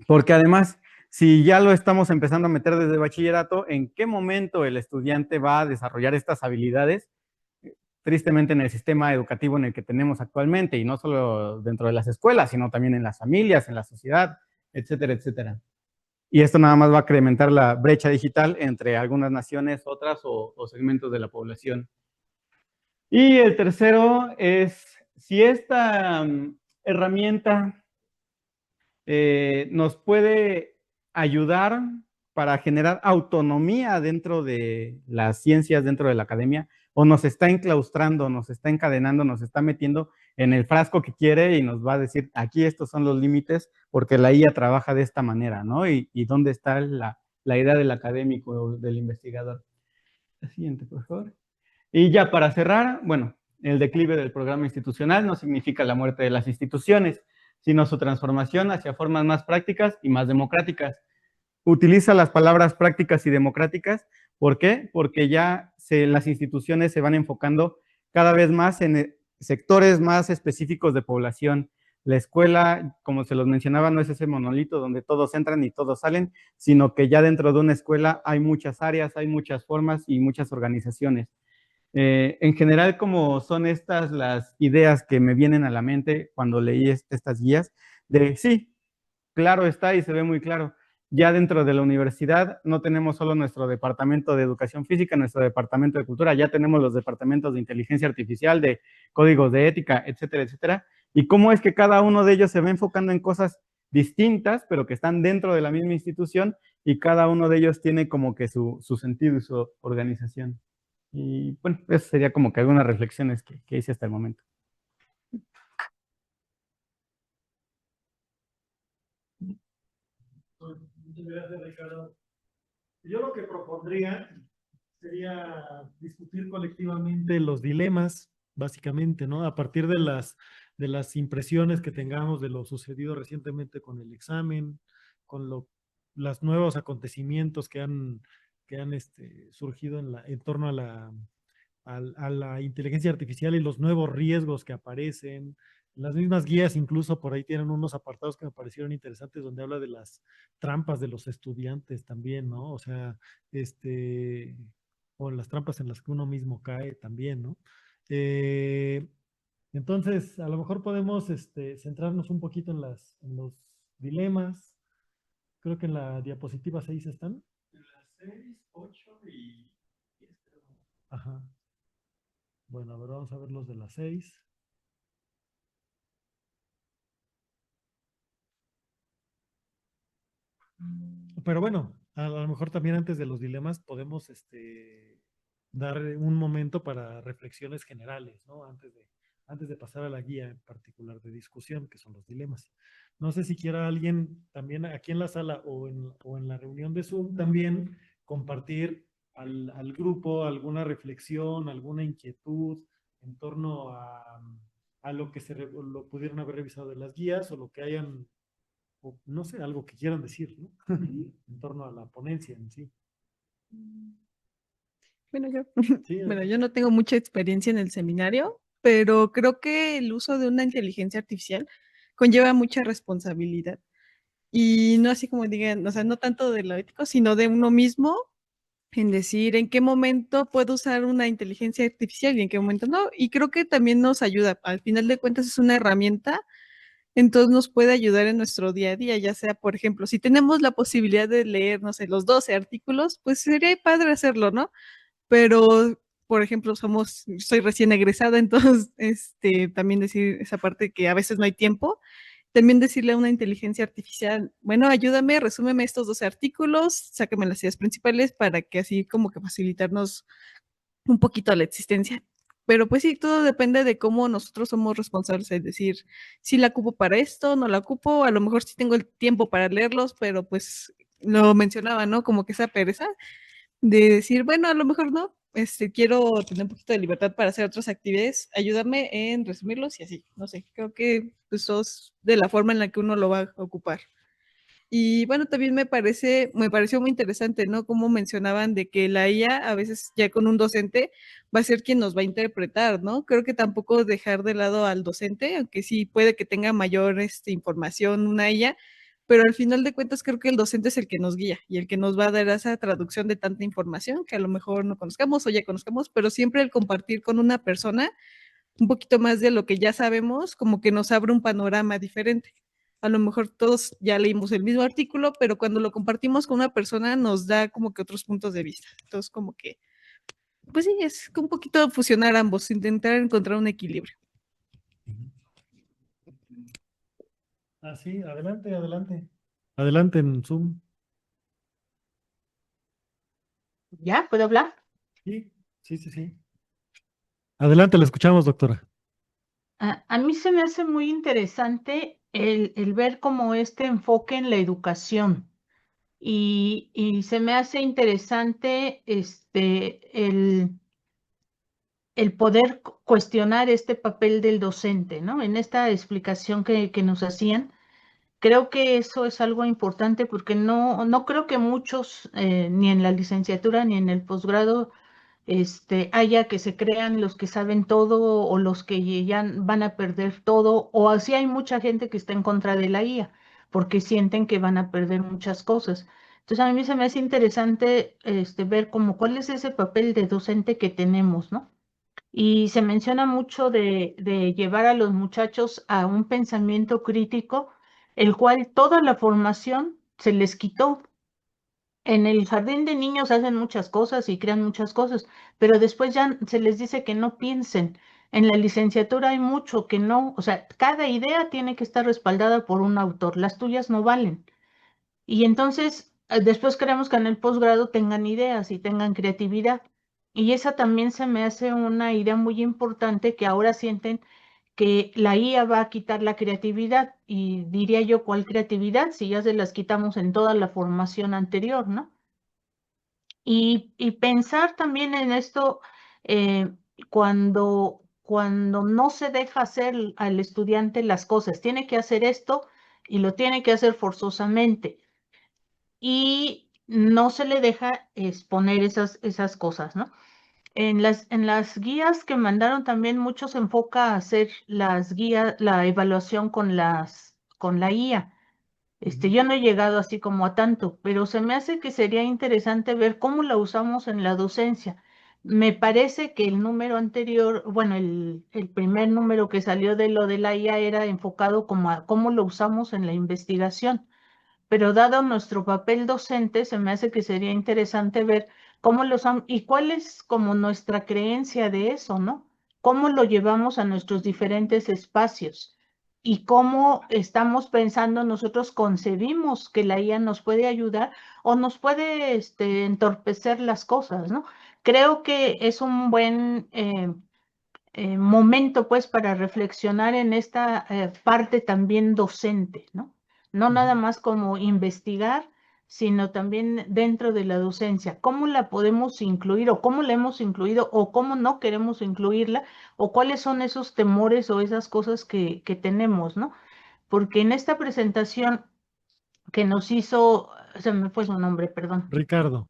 Porque además, si ya lo estamos empezando a meter desde bachillerato, ¿en qué momento el estudiante va a desarrollar estas habilidades? Tristemente en el sistema educativo en el que tenemos actualmente, y no solo dentro de las escuelas, sino también en las familias, en la sociedad, etcétera, etcétera. Y esto nada más va a incrementar la brecha digital entre algunas naciones, otras o segmentos de la población. Y el tercero es, si esta herramienta nos puede ayudar para generar autonomía dentro de las ciencias, dentro de la academia, o nos está enclaustrando, nos está encadenando, nos está metiendo en el frasco que quiere y nos va a decir, aquí estos son los límites, porque la IA trabaja de esta manera, ¿no? Y dónde está la idea del académico, del investigador. La siguiente, por favor. Y ya para cerrar, bueno, el declive del programa institucional no significa la muerte de las instituciones, sino su transformación hacia formas más prácticas y más democráticas. Utiliza las palabras prácticas y democráticas. ¿Por qué? Porque ya las instituciones se van enfocando cada vez más en sectores más específicos de población. La escuela, como se los mencionaba, no es ese monolito donde todos entran y todos salen, sino que ya dentro de una escuela hay muchas áreas, hay muchas formas y muchas organizaciones. En general, como son estas las ideas que me vienen a la mente cuando leí estas guías, de sí, claro está y se ve muy claro. Ya dentro de la universidad no tenemos solo nuestro departamento de educación física, nuestro departamento de cultura, ya tenemos los departamentos de inteligencia artificial, de códigos de ética, etcétera, etcétera. Y cómo es que cada uno de ellos se va enfocando en cosas distintas, pero que están dentro de la misma institución y cada uno de ellos tiene como que su sentido y su organización. Y bueno, eso sería como que algunas reflexiones que hice hasta el momento. Muchas gracias, Ricardo. Yo lo que propondría sería discutir colectivamente los dilemas, básicamente, ¿no? A partir de las impresiones que tengamos de lo sucedido recientemente con el examen, con los nuevos acontecimientos que han surgido en torno a la inteligencia artificial y los nuevos riesgos que aparecen. Las mismas guías incluso por ahí tienen unos apartados que me parecieron interesantes donde habla de las trampas de los estudiantes también, ¿no? O sea, este, o las trampas en las que uno mismo cae también, ¿no? Eh, entonces, a lo mejor podemos centrarnos un poquito en los dilemas. Creo que en la diapositiva 6 están. En la 6, 8 y 10. Ajá. Bueno, a ver, vamos a ver los de las 6. Pero bueno, a lo mejor también antes de los dilemas podemos dar un momento para reflexiones generales, ¿no? Antes de pasar a la guía en particular de discusión, que son los dilemas. No sé si quiera alguien también aquí en la sala o en la reunión de Zoom también compartir al grupo alguna reflexión, alguna inquietud en torno a lo que lo pudieron haber revisado de las guías o lo que hayan o no sé, algo que quieran decir, ¿no? En torno a la ponencia en sí. Bueno, yo, Sí, bueno, yo no tengo mucha experiencia en el seminario, pero creo que el uso de una inteligencia artificial conlleva mucha responsabilidad. Y no así como digan, o sea, no tanto de lo ético, sino de uno mismo en decir en qué momento puedo usar una inteligencia artificial y en qué momento no. Y creo que también nos ayuda. Al final de cuentas es una herramienta, entonces nos puede ayudar en nuestro día a día, ya sea, por ejemplo, si tenemos la posibilidad de leer, no sé, los 12 artículos, pues sería padre hacerlo, ¿no? Pero, por ejemplo, soy recién egresada, entonces, también decir esa parte que a veces no hay tiempo, también decirle a una inteligencia artificial, bueno, ayúdame, resúmeme estos 12 artículos, sáqueme las ideas principales para que así como que facilitarnos un poquito la existencia. Pero pues sí, todo depende de cómo nosotros somos responsables, es decir, si la ocupo para esto, no la ocupo, a lo mejor sí tengo el tiempo para leerlos, pero pues lo mencionaba, ¿no? Como que esa pereza de decir, bueno, a lo mejor no, quiero tener un poquito de libertad para hacer otras actividades, ayúdame en resumirlos y así, no sé, creo que pues eso es de la forma en la que uno lo va a ocupar. Y bueno, también me pareció muy interesante, ¿no? Como mencionaban de que la IA a veces ya con un docente va a ser quien nos va a interpretar, ¿no? Creo que tampoco dejar de lado al docente, aunque sí puede que tenga mayor información una IA, pero al final de cuentas creo que el docente es el que nos guía y el que nos va a dar esa traducción de tanta información que a lo mejor no conozcamos o ya conozcamos, pero siempre el compartir con una persona un poquito más de lo que ya sabemos, como que nos abre un panorama diferente. A lo mejor todos ya leímos el mismo artículo, pero cuando lo compartimos con una persona nos da como que otros puntos de vista. Entonces, como que, pues sí, es un poquito fusionar ambos, intentar encontrar un equilibrio. Ah, sí, adelante, adelante. Adelante en Zoom. ¿Ya? ¿Puedo hablar? Sí, sí, sí, sí. Adelante, la escuchamos, doctora. A mí se me hace muy interesante el ver como este enfoque en la educación y se me hace interesante el poder cuestionar este papel del docente, ¿no? En esta explicación que nos hacían, creo que eso es algo importante porque no creo que muchos, ni en la licenciatura ni en el posgrado, haya que se crean los que saben todo o los que ya van a perder todo, o así hay mucha gente que está en contra de la IA porque sienten que van a perder muchas cosas. Entonces a mí se me hace interesante ver como cuál es ese papel de docente que tenemos, ¿no? Y se menciona mucho de llevar a los muchachos a un pensamiento crítico, el cual toda la formación se les quitó. En el jardín de niños hacen muchas cosas y crean muchas cosas, pero después ya se les dice que no piensen. En la licenciatura hay mucho que no, o sea, cada idea tiene que estar respaldada por un autor, las tuyas no valen. Y entonces, después queremos que en el posgrado tengan ideas y tengan creatividad. Y esa también se me hace una idea muy importante que ahora sienten que la IA va a quitar la creatividad. Y diría yo, ¿cuál creatividad? Si ya se las quitamos en toda la formación anterior, ¿no? Y pensar también en esto cuando no se deja hacer al estudiante las cosas, tiene que hacer esto y lo tiene que hacer forzosamente y no se le deja exponer esas cosas, ¿no? En las guías que mandaron también mucho se enfoca a hacer las guías, la evaluación con la IA. Yo no he llegado así como a tanto, pero se me hace que sería interesante ver cómo la usamos en la docencia. Me parece que el número anterior, bueno, el primer número que salió de lo de la IA era enfocado como a cómo lo usamos en la investigación, pero dado nuestro papel docente, se me hace que sería interesante ver cómo lo usamos y cuál es como nuestra creencia de eso, ¿no? Cómo lo llevamos a nuestros diferentes espacios y cómo estamos pensando, nosotros concebimos que la IA nos puede ayudar o nos puede entorpecer las cosas, ¿no? Creo que es un buen momento, pues, para reflexionar en esta parte también docente, ¿no? No nada más como investigar, sino también dentro de la docencia. ¿Cómo la podemos incluir o cómo la hemos incluido o cómo no queremos incluirla o cuáles son esos temores o esas cosas que tenemos, ¿no? Porque en esta presentación que nos hizo, se me fue su nombre, perdón. Ricardo.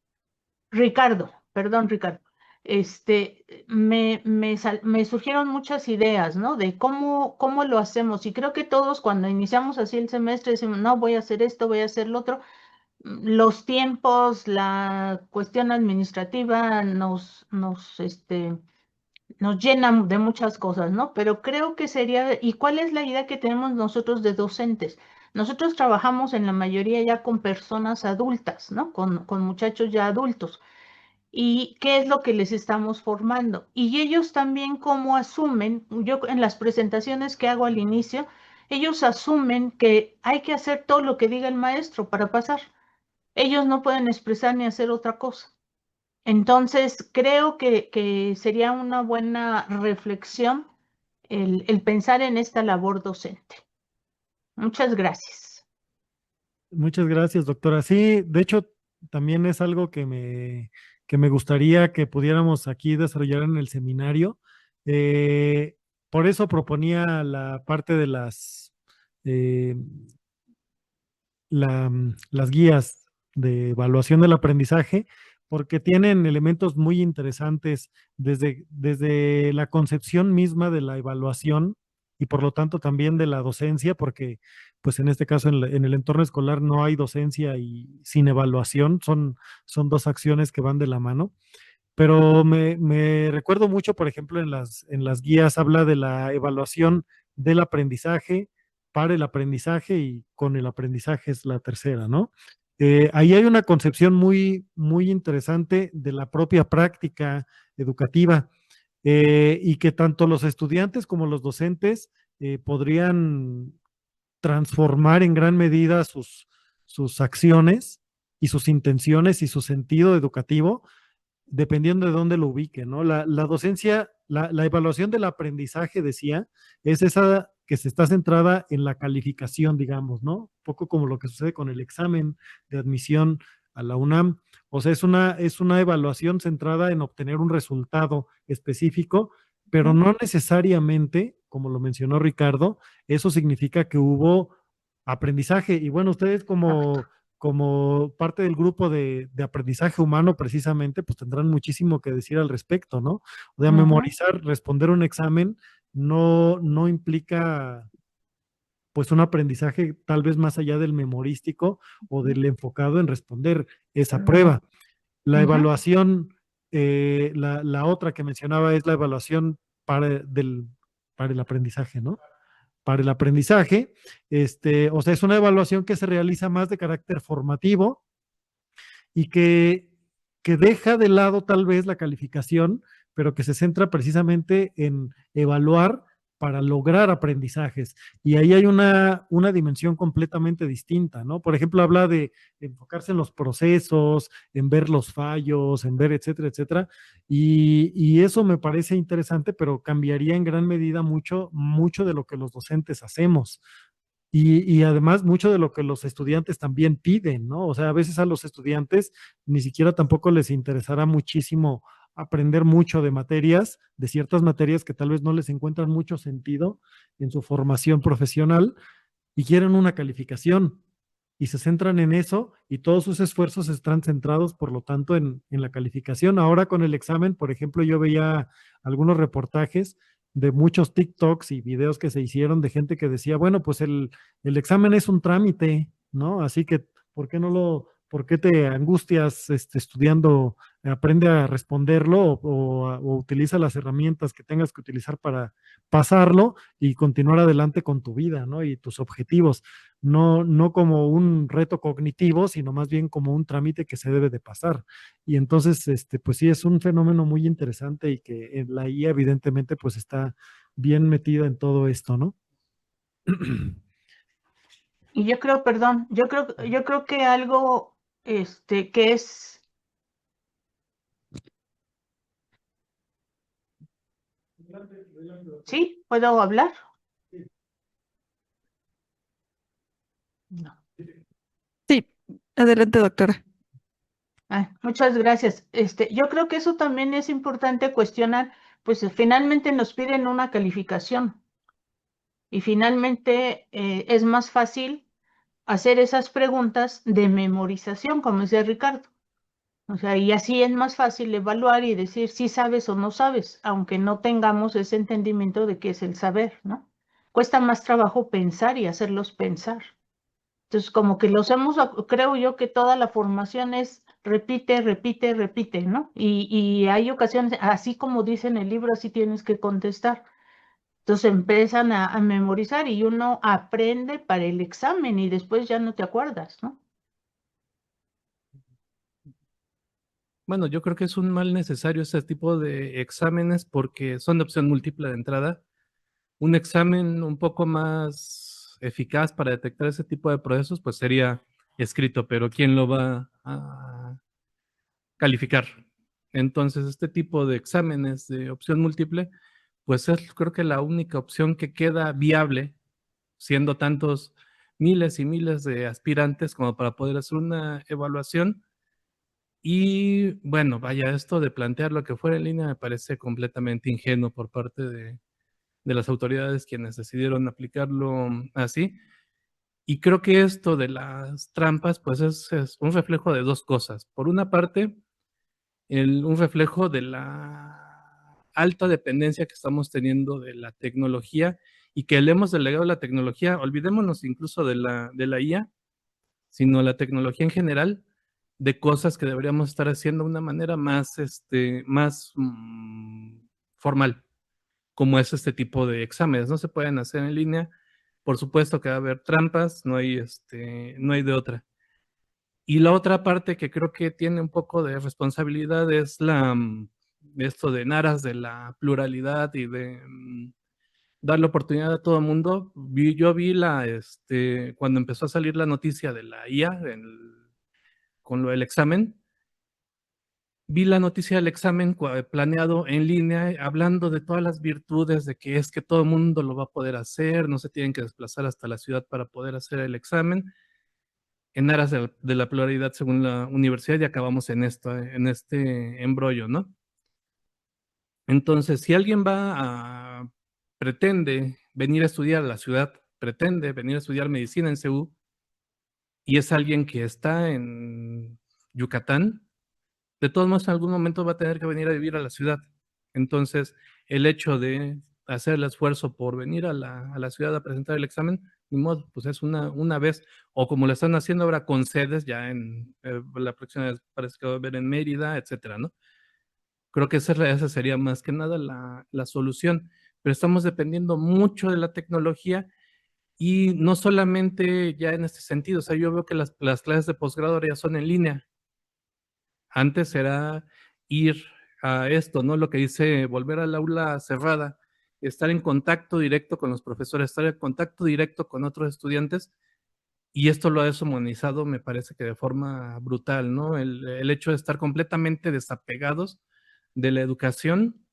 Ricardo, perdón, Ricardo. Me surgieron muchas ideas, ¿no? De cómo lo hacemos. Y creo que todos cuando iniciamos así el semestre decimos, no, voy a hacer esto, voy a hacer lo otro. Los tiempos, la cuestión administrativa nos llenan de muchas cosas, ¿no? Pero creo que sería, ¿y cuál es la idea que tenemos nosotros de docentes? Nosotros trabajamos en la mayoría ya con personas adultas, ¿no? Con muchachos ya adultos. ¿Y qué es lo que les estamos formando? Y ellos también cómo asumen, yo en las presentaciones que hago al inicio, ellos asumen que hay que hacer todo lo que diga el maestro para pasar. Ellos no pueden expresar ni hacer otra cosa. Entonces, creo que sería una buena reflexión el pensar en esta labor docente. Muchas gracias. Muchas gracias, doctora. Sí, de hecho, también es algo que me gustaría que pudiéramos aquí desarrollar en el seminario. Eh, por eso proponía la parte de eh, las guías de evaluación del aprendizaje, porque tienen elementos muy interesantes desde la concepción misma de la evaluación y por lo tanto también de la docencia, porque pues en este caso en el entorno escolar no hay docencia y sin evaluación, son dos acciones que van de la mano. Pero me recuerdo mucho, por ejemplo, en las guías habla de la evaluación del aprendizaje, para el aprendizaje y con el aprendizaje es la tercera, ¿no? Ahí hay una concepción muy interesante de la propia práctica educativa y que tanto los estudiantes como los docentes podrían transformar en gran medida sus acciones y sus intenciones y su sentido educativo dependiendo de dónde lo ubique, ¿no? La docencia, la evaluación del aprendizaje, decía, es esa que se está centrada en la calificación, digamos, ¿no? Un poco como lo que sucede con el examen de admisión a la UNAM. O sea, es una evaluación centrada en obtener un resultado específico, pero no necesariamente, como lo mencionó Ricardo, eso significa que hubo aprendizaje. Y bueno, ustedes como parte del grupo de aprendizaje humano precisamente, pues tendrán muchísimo que decir al respecto, ¿no? O sea, memorizar, responder un examen no implica pues un aprendizaje tal vez más allá del memorístico o del enfocado en responder esa prueba. La evaluación, la otra que mencionaba es la evaluación para el aprendizaje, ¿no? Para el aprendizaje, o sea, es una evaluación que se realiza más de carácter formativo y que deja de lado tal vez la calificación, pero que se centra precisamente en evaluar para lograr aprendizajes. Y ahí hay una dimensión completamente distinta, ¿no? Por ejemplo, habla de enfocarse en los procesos, en ver los fallos, en ver, etcétera, etcétera. Y eso me parece interesante, pero cambiaría en gran medida mucho de lo que los docentes hacemos. Y además mucho de lo que los estudiantes también piden, ¿no? O sea, a veces a los estudiantes ni siquiera tampoco les interesará muchísimo aprender mucho de materias, de ciertas materias que tal vez no les encuentran mucho sentido en su formación profesional y quieren una calificación y se centran en eso y todos sus esfuerzos están centrados, por lo tanto, en la calificación. Ahora con el examen, por ejemplo, yo veía algunos reportajes de muchos TikToks y videos que se hicieron de gente que decía, bueno, pues el examen es un trámite, ¿no? Así que, ¿por qué no por qué te angustias estudiando? Aprende a responderlo o utiliza las herramientas que tengas que utilizar para pasarlo y continuar adelante con tu vida, ¿no? Y tus objetivos, no como un reto cognitivo, sino más bien como un trámite que se debe de pasar. Y entonces, pues sí, es un fenómeno muy interesante y que en la IA evidentemente pues está bien metida en todo esto, ¿no? Y yo creo, perdón, yo creo que algo que es. ¿Sí? ¿Puedo hablar? No. Sí, adelante, doctora. Muchas gracias. Yo creo que eso también es importante cuestionar, pues finalmente nos piden una calificación y finalmente es más fácil hacer esas preguntas de memorización, como decía Ricardo. O sea, y así es más fácil evaluar y decir si sabes o no sabes, aunque no tengamos ese entendimiento de qué es el saber, ¿no? Cuesta más trabajo pensar y hacerlos pensar. Entonces, como que creo yo que toda la formación es repite, repite, repite, ¿no? Y hay ocasiones, así como dice en el libro, así tienes que contestar. Entonces empiezan a memorizar y uno aprende para el examen y después ya no te acuerdas, ¿no? Bueno, yo creo que es un mal necesario este tipo de exámenes porque son de opción múltiple de entrada. Un examen un poco más eficaz para detectar ese tipo de procesos, pues sería escrito, pero ¿quién lo va a calificar? Entonces, este tipo de exámenes de opción múltiple, pues es creo que la única opción que queda viable, siendo tantos miles y miles de aspirantes como para poder hacer una evaluación. Y bueno, vaya, esto de plantear lo que fuera en línea me parece completamente ingenuo por parte de las autoridades quienes decidieron aplicarlo así. Y creo que esto de las trampas, pues es un reflejo de dos cosas. Por una parte, un reflejo de la alta dependencia que estamos teniendo de la tecnología y que le hemos delegado la tecnología, olvidémonos incluso de la IA, sino la tecnología en general, de cosas que deberíamos estar haciendo de una manera más, más formal, como es este tipo de exámenes. No se pueden hacer en línea. Por supuesto que va a haber trampas, no hay de otra. Y la otra parte que creo que tiene un poco de responsabilidad es esto de en aras de la pluralidad y de dar la oportunidad a todo el mundo. Yo vi cuando empezó a salir la noticia de la IA con lo del examen, vi la noticia del examen planeado en línea, hablando de todas las virtudes, de que es que todo el mundo lo va a poder hacer, no se tienen que desplazar hasta la ciudad para poder hacer el examen, en aras de la pluralidad según la universidad, y acabamos en este embrollo, ¿no? Entonces, si alguien pretende venir a estudiar a la ciudad, pretende venir a estudiar medicina en CEU, y es alguien que está en Yucatán, de todos modos, en algún momento va a tener que venir a vivir a la ciudad. Entonces, el hecho de hacer el esfuerzo por venir a la ciudad a presentar el examen, ni modo, pues es una vez, o como lo están haciendo ahora con sedes, ya en la próxima vez parece que va a haber en Mérida, etcétera, ¿no? Creo que esa sería más que nada la solución, pero estamos dependiendo mucho de la tecnología y no solamente ya en este sentido, o sea, yo veo que las clases de posgrado ya son en línea. Antes era ir a esto, ¿no? Lo que dice volver al aula cerrada, estar en contacto directo con los profesores, estar en contacto directo con otros estudiantes, y esto lo ha deshumanizado, me parece que de forma brutal, ¿no? El hecho de estar completamente desapegados de la educación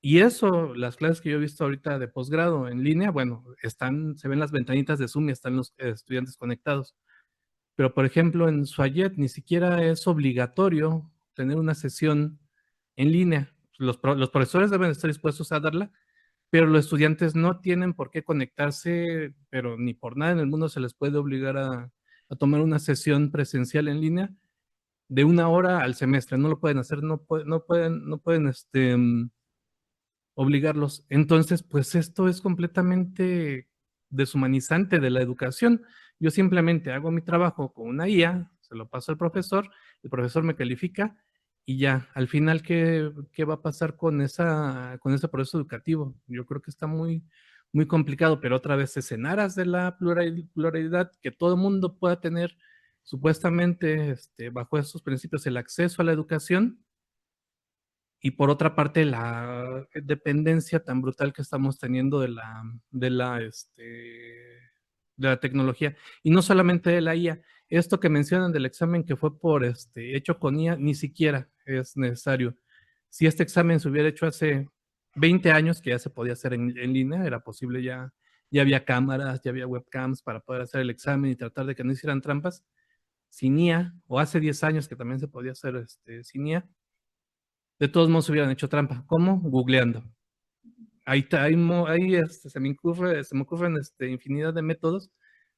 Y eso, las clases que yo he visto ahorita de posgrado en línea, bueno, se ven las ventanitas de Zoom y están los estudiantes conectados. Pero, por ejemplo, en Swayet ni siquiera es obligatorio tener una sesión en línea. Los profesores deben estar dispuestos a darla, pero los estudiantes no tienen por qué conectarse, pero ni por nada en el mundo se les puede obligar a tomar una sesión presencial en línea de 1 hora al semestre. No lo pueden hacer, no pueden obligarlos. Entonces, pues esto es completamente deshumanizante de la educación. Yo simplemente hago mi trabajo con una IA, se lo paso al profesor, el profesor me califica y ya, al final, ¿qué va a pasar con ese proceso educativo? Yo creo que está muy, muy complicado, pero otra vez es en aras de la pluralidad, que todo el mundo pueda tener supuestamente bajo esos principios el acceso a la educación. Y por otra parte, la dependencia tan brutal que estamos teniendo de la tecnología. Y no solamente de la IA. Esto que mencionan del examen que fue hecho con IA, ni siquiera es necesario. Si este examen se hubiera hecho hace 20 años, que ya se podía hacer en línea, era posible, ya había cámaras, ya había webcams para poder hacer el examen y tratar de que no hicieran trampas, sin IA, o hace 10 años que también se podía hacer sin IA, de todos modos hubieran hecho trampa. ¿Cómo? Googleando. Ahí se me ocurren infinidad de métodos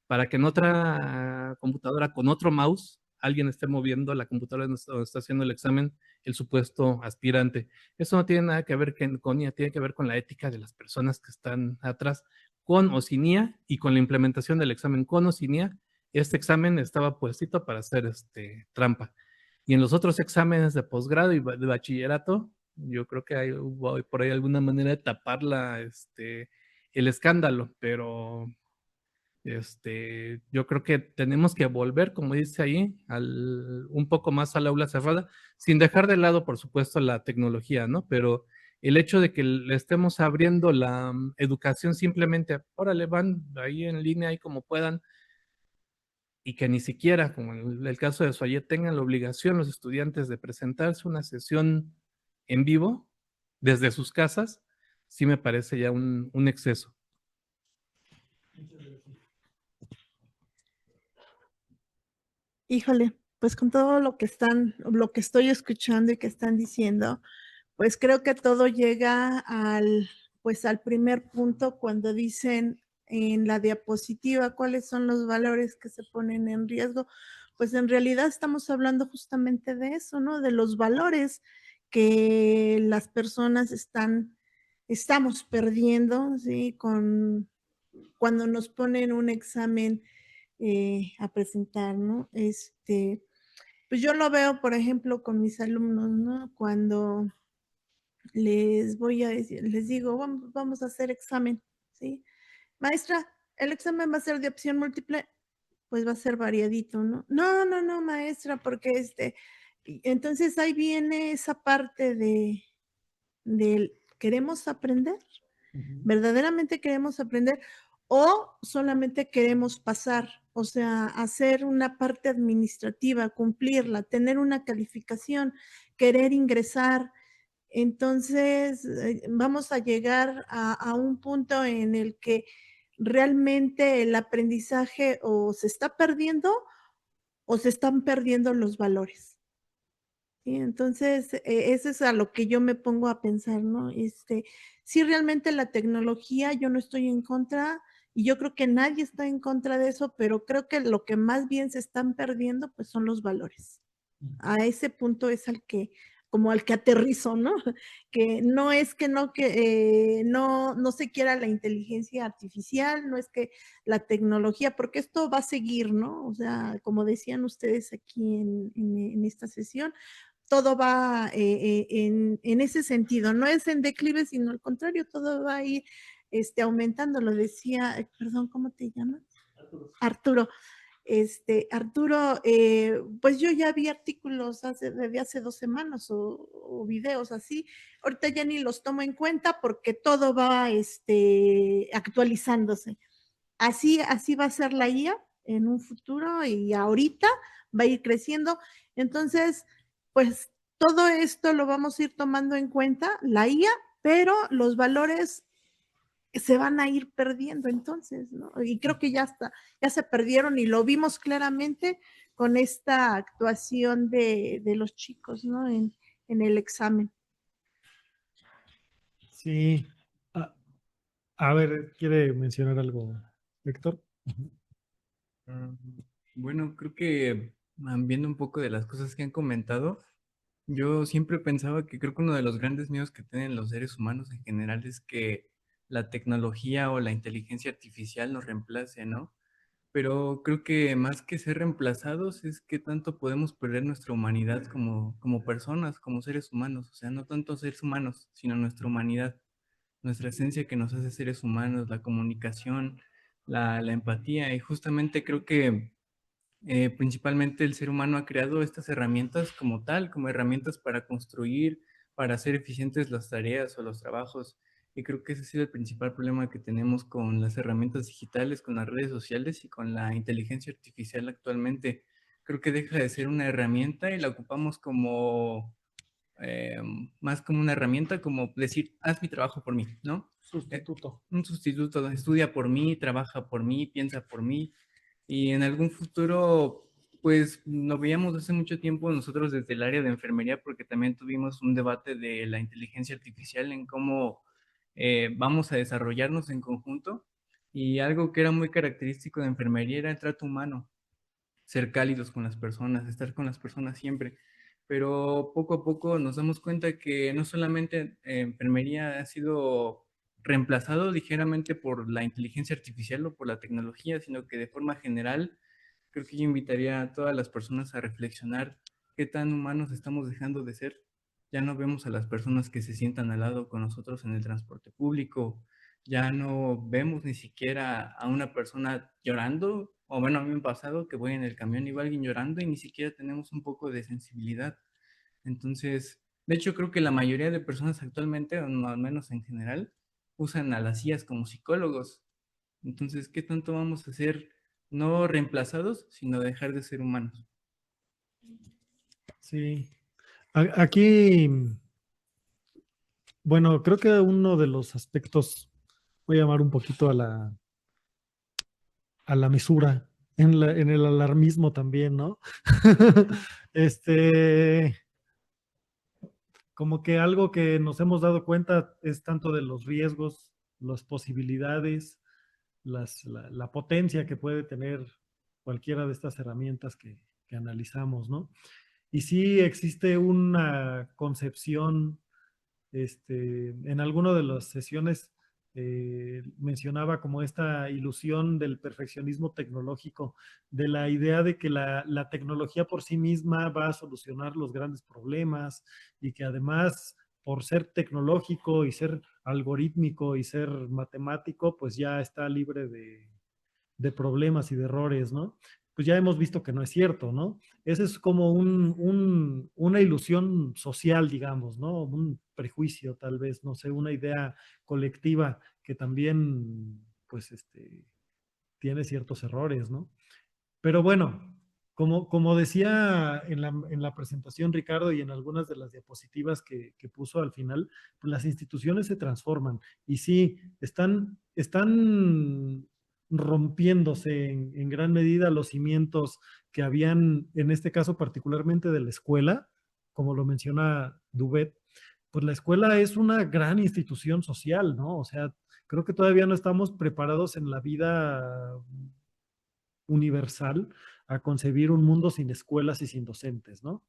para que en otra computadora con otro mouse alguien esté moviendo la computadora donde está haciendo el examen el supuesto aspirante. Eso no tiene nada que ver con IA, tiene que ver con la ética de las personas que están atrás, con o sin IA, y con la implementación del examen con o sin IA. Este examen estaba puestito para hacer trampa. Y en los otros exámenes de posgrado y de bachillerato, yo creo que hay por ahí alguna manera de tapar el escándalo, pero yo creo que tenemos que volver, como dice ahí, un poco más al aula cerrada, sin dejar de lado, por supuesto, la tecnología, ¿no? Pero el hecho de que le estemos abriendo la educación simplemente, órale, van ahí en línea, ahí como puedan, y que ni siquiera, como en el caso de Swayet, tengan la obligación los estudiantes de presentarse una sesión en vivo desde sus casas, sí me parece ya un exceso. Híjole, pues con todo lo que estoy escuchando y que están diciendo, pues creo que todo llega al primer punto cuando dicen en la diapositiva cuáles son los valores que se ponen en riesgo. Pues en realidad estamos hablando justamente de eso, ¿no? De los valores que las personas estamos perdiendo, ¿sí? Cuando nos ponen un examen a presentar, ¿no? Pues yo lo veo, por ejemplo, con mis alumnos, ¿no? Cuando les voy a decir, les digo, vamos a hacer examen, ¿sí? Maestra, el examen va a ser de opción múltiple, pues va a ser variadito, ¿no? No, maestra, porque entonces ahí viene esa parte del queremos aprender, verdaderamente queremos aprender o solamente queremos pasar, o sea, hacer una parte administrativa, cumplirla, tener una calificación, querer ingresar. Entonces, vamos a llegar a un punto en el que realmente el aprendizaje o se está perdiendo o se están perdiendo los valores. ¿Sí? Entonces, eso es a lo que yo me pongo a pensar, ¿no? Sí, realmente la tecnología, yo no estoy en contra y yo creo que nadie está en contra de eso, pero creo que lo que más bien se están perdiendo, pues son los valores. A ese punto es como al que aterrizo, ¿no? Que no es que no se quiera la inteligencia artificial, no es que la tecnología, porque esto va a seguir, ¿no? O sea, como decían ustedes aquí en esta sesión, todo va en ese sentido, no es en declive, sino al contrario, todo va a ir aumentando, lo decía, perdón, ¿cómo te llamas? Arturo. Arturo, pues yo ya vi artículos desde hace 2 semanas o videos así, ahorita ya ni los tomo en cuenta porque todo va actualizándose. Así va a ser la IA en un futuro y ahorita va a ir creciendo. Entonces, pues todo esto lo vamos a ir tomando en cuenta, la IA pero los valores se van a ir perdiendo entonces, ¿no? Y creo que ya se perdieron y lo vimos claramente con esta actuación de los chicos, ¿no? En el examen. Sí. A ver, ¿quiere mencionar algo, Héctor? Mm, Bueno, creo que viendo un poco de las cosas que han comentado, yo siempre pensaba que creo que uno de los grandes miedos que tienen los seres humanos en general es que la tecnología o la inteligencia artificial nos reemplace, ¿no? Pero creo que más que ser reemplazados es que tanto podemos perder nuestra humanidad como personas, como seres humanos. O sea, no tanto seres humanos, sino nuestra humanidad, nuestra esencia que nos hace seres humanos, la comunicación, la empatía. Y justamente creo que principalmente el ser humano ha creado estas herramientas como tal, como herramientas para construir, para hacer eficientes las tareas o los trabajos. Y creo que ese ha sido el principal problema que tenemos con las herramientas digitales, con las redes sociales y con la inteligencia artificial actualmente. Creo que deja de ser una herramienta y la ocupamos como eh, más como una herramienta, como decir, haz mi trabajo por mí, ¿no? Sustituto. Un sustituto, estudia por mí, trabaja por mí, piensa por mí. Y en algún futuro, pues lo veíamos hace mucho tiempo nosotros desde el área de enfermería, porque también tuvimos un debate de la inteligencia artificial en cómo vamos a desarrollarnos en conjunto. Y algo que era muy característico de enfermería era el trato humano, ser cálidos con las personas, estar con las personas siempre. Pero poco a poco nos damos cuenta que no solamente enfermería ha sido reemplazado ligeramente por la inteligencia artificial o por la tecnología, sino que de forma general creo que yo invitaría a todas las personas a reflexionar qué tan humanos estamos dejando de ser. Ya no vemos a las personas que se sientan al lado con nosotros en el transporte público, ya no vemos ni siquiera a una persona llorando, o bueno, a mí me ha pasado que voy en el camión y va alguien llorando y ni siquiera tenemos un poco de sensibilidad. Entonces, de hecho, creo que la mayoría de personas actualmente, o no, al menos en general, usan a las IAs como psicólogos. Entonces, ¿qué tanto vamos a ser no reemplazados, sino dejar de ser humanos? Sí. Aquí, bueno, creo que uno de los aspectos, voy a llamar un poquito a la mesura, en el alarmismo también, ¿no? Este, como que algo que nos hemos dado cuenta es tanto de los riesgos, las posibilidades, la potencia que puede tener cualquiera de estas herramientas que analizamos, ¿no? Y sí existe una concepción, en alguna de las sesiones mencionaba como esta ilusión del perfeccionismo tecnológico, de la idea de que la tecnología por sí misma va a solucionar los grandes problemas y que además por ser tecnológico y ser algorítmico y ser matemático, pues ya está libre de problemas y de errores, ¿no? Pues ya hemos visto que no es cierto, ¿no? Ese es como una ilusión social, digamos, ¿no? Un prejuicio, tal vez, no sé, una idea colectiva que también, pues, tiene ciertos errores, ¿no? Pero bueno, como decía en la presentación Ricardo y en algunas de las diapositivas que puso al final, pues las instituciones se transforman y sí, están rompiéndose en gran medida los cimientos que habían, en este caso particularmente de la escuela, como lo menciona Dubet, pues la escuela es una gran institución social, ¿no? O sea, creo que todavía no estamos preparados en la vida universal a concebir un mundo sin escuelas y sin docentes, ¿no?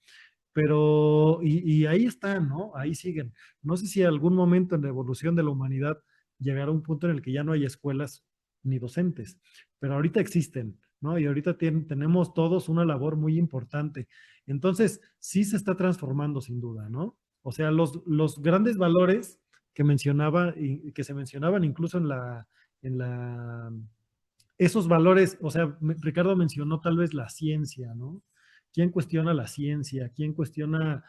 Pero, y ahí están, ¿no? Ahí siguen. No sé si algún momento en la evolución de la humanidad llegará un punto en el que ya no hay escuelas ni docentes, pero ahorita existen, ¿no? Y ahorita tenemos todos una labor muy importante. Entonces, sí se está transformando sin duda, ¿no? O sea, los grandes valores que mencionaba y que se mencionaban incluso en la esos valores, o sea, Ricardo mencionó tal vez la ciencia, ¿no? ¿Quién cuestiona la ciencia? ¿Quién cuestiona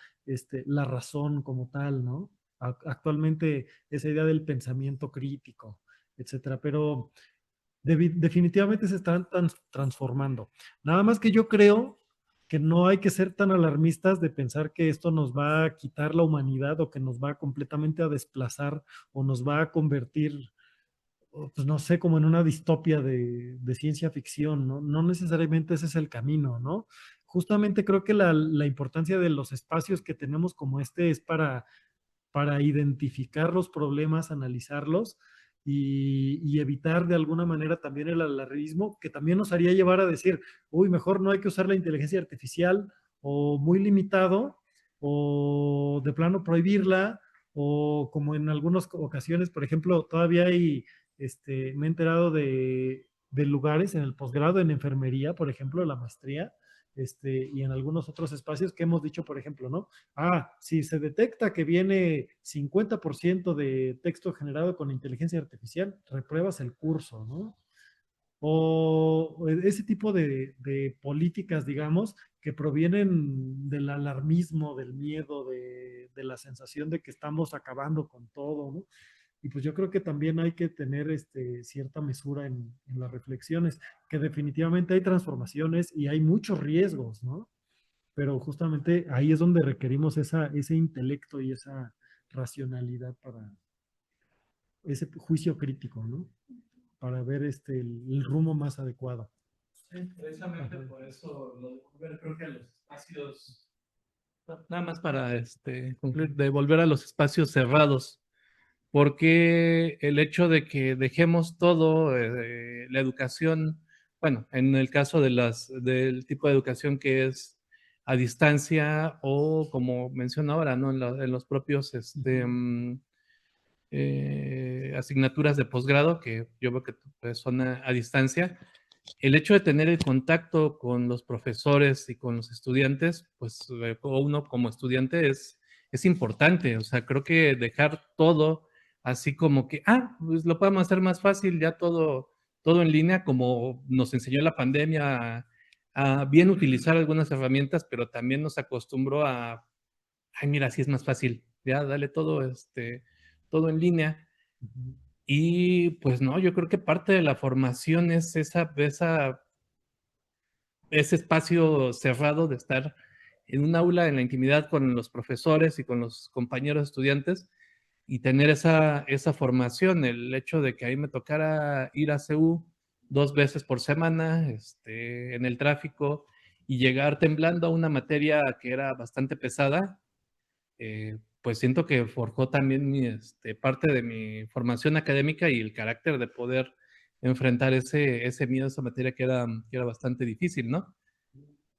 la razón como tal, ¿no? Actualmente esa idea del pensamiento crítico, etcétera, pero definitivamente se están transformando. Nada más que yo creo que no hay que ser tan alarmistas de pensar que esto nos va a quitar la humanidad o que nos va completamente a desplazar o nos va a convertir, pues no sé, como en una distopia de ciencia ficción, ¿no? No necesariamente ese es el camino, ¿no? Justamente creo que la importancia de los espacios que tenemos como este es para identificar los problemas, analizarlos y evitar de alguna manera también el alarmismo, que también nos haría llevar a decir, uy, mejor no hay que usar la inteligencia artificial o muy limitado o de plano prohibirla o como en algunas ocasiones, por ejemplo, todavía hay, me he enterado de lugares en el posgrado en enfermería, por ejemplo, la maestría, y en algunos otros espacios que hemos dicho, por ejemplo, ¿no? Si se detecta que viene 50% de texto generado con inteligencia artificial, repruebas el curso, ¿no? O ese tipo de políticas, digamos, que provienen del alarmismo, del miedo, de la sensación de que estamos acabando con todo, ¿no? Y pues yo creo que también hay que tener cierta mesura en las reflexiones, que definitivamente hay transformaciones y hay muchos riesgos, ¿no? Pero justamente ahí es donde requerimos ese intelecto y esa racionalidad para ese juicio crítico, ¿no? Para ver el rumbo más adecuado. Sí, precisamente por eso lo de volver, creo que a los espacios, nada más para concluir, de volver a los espacios cerrados, porque el hecho de que dejemos todo, la educación, bueno, en el caso del tipo de educación que es a distancia o como menciono ahora, ¿no? En los propios asignaturas de posgrado, que yo veo que pues, son a distancia, el hecho de tener el contacto con los profesores y con los estudiantes, pues uno como estudiante es importante. O sea, creo que dejar todo así como que, pues lo podemos hacer más fácil, ya todo en línea, como nos enseñó la pandemia a bien utilizar algunas herramientas, pero también nos acostumbró ay, mira, así es más fácil, ya dale todo en línea. Y pues no, yo creo que parte de la formación es ese espacio cerrado de estar en un aula en la intimidad con los profesores y con los compañeros estudiantes y tener esa formación. El hecho de que ahí me tocara ir a CU 2 veces por semana en el tráfico y llegar temblando a una materia que era bastante pesada, pues siento que forjó también parte de mi formación académica y el carácter de poder enfrentar ese miedo a esa materia que era bastante difícil, ¿no?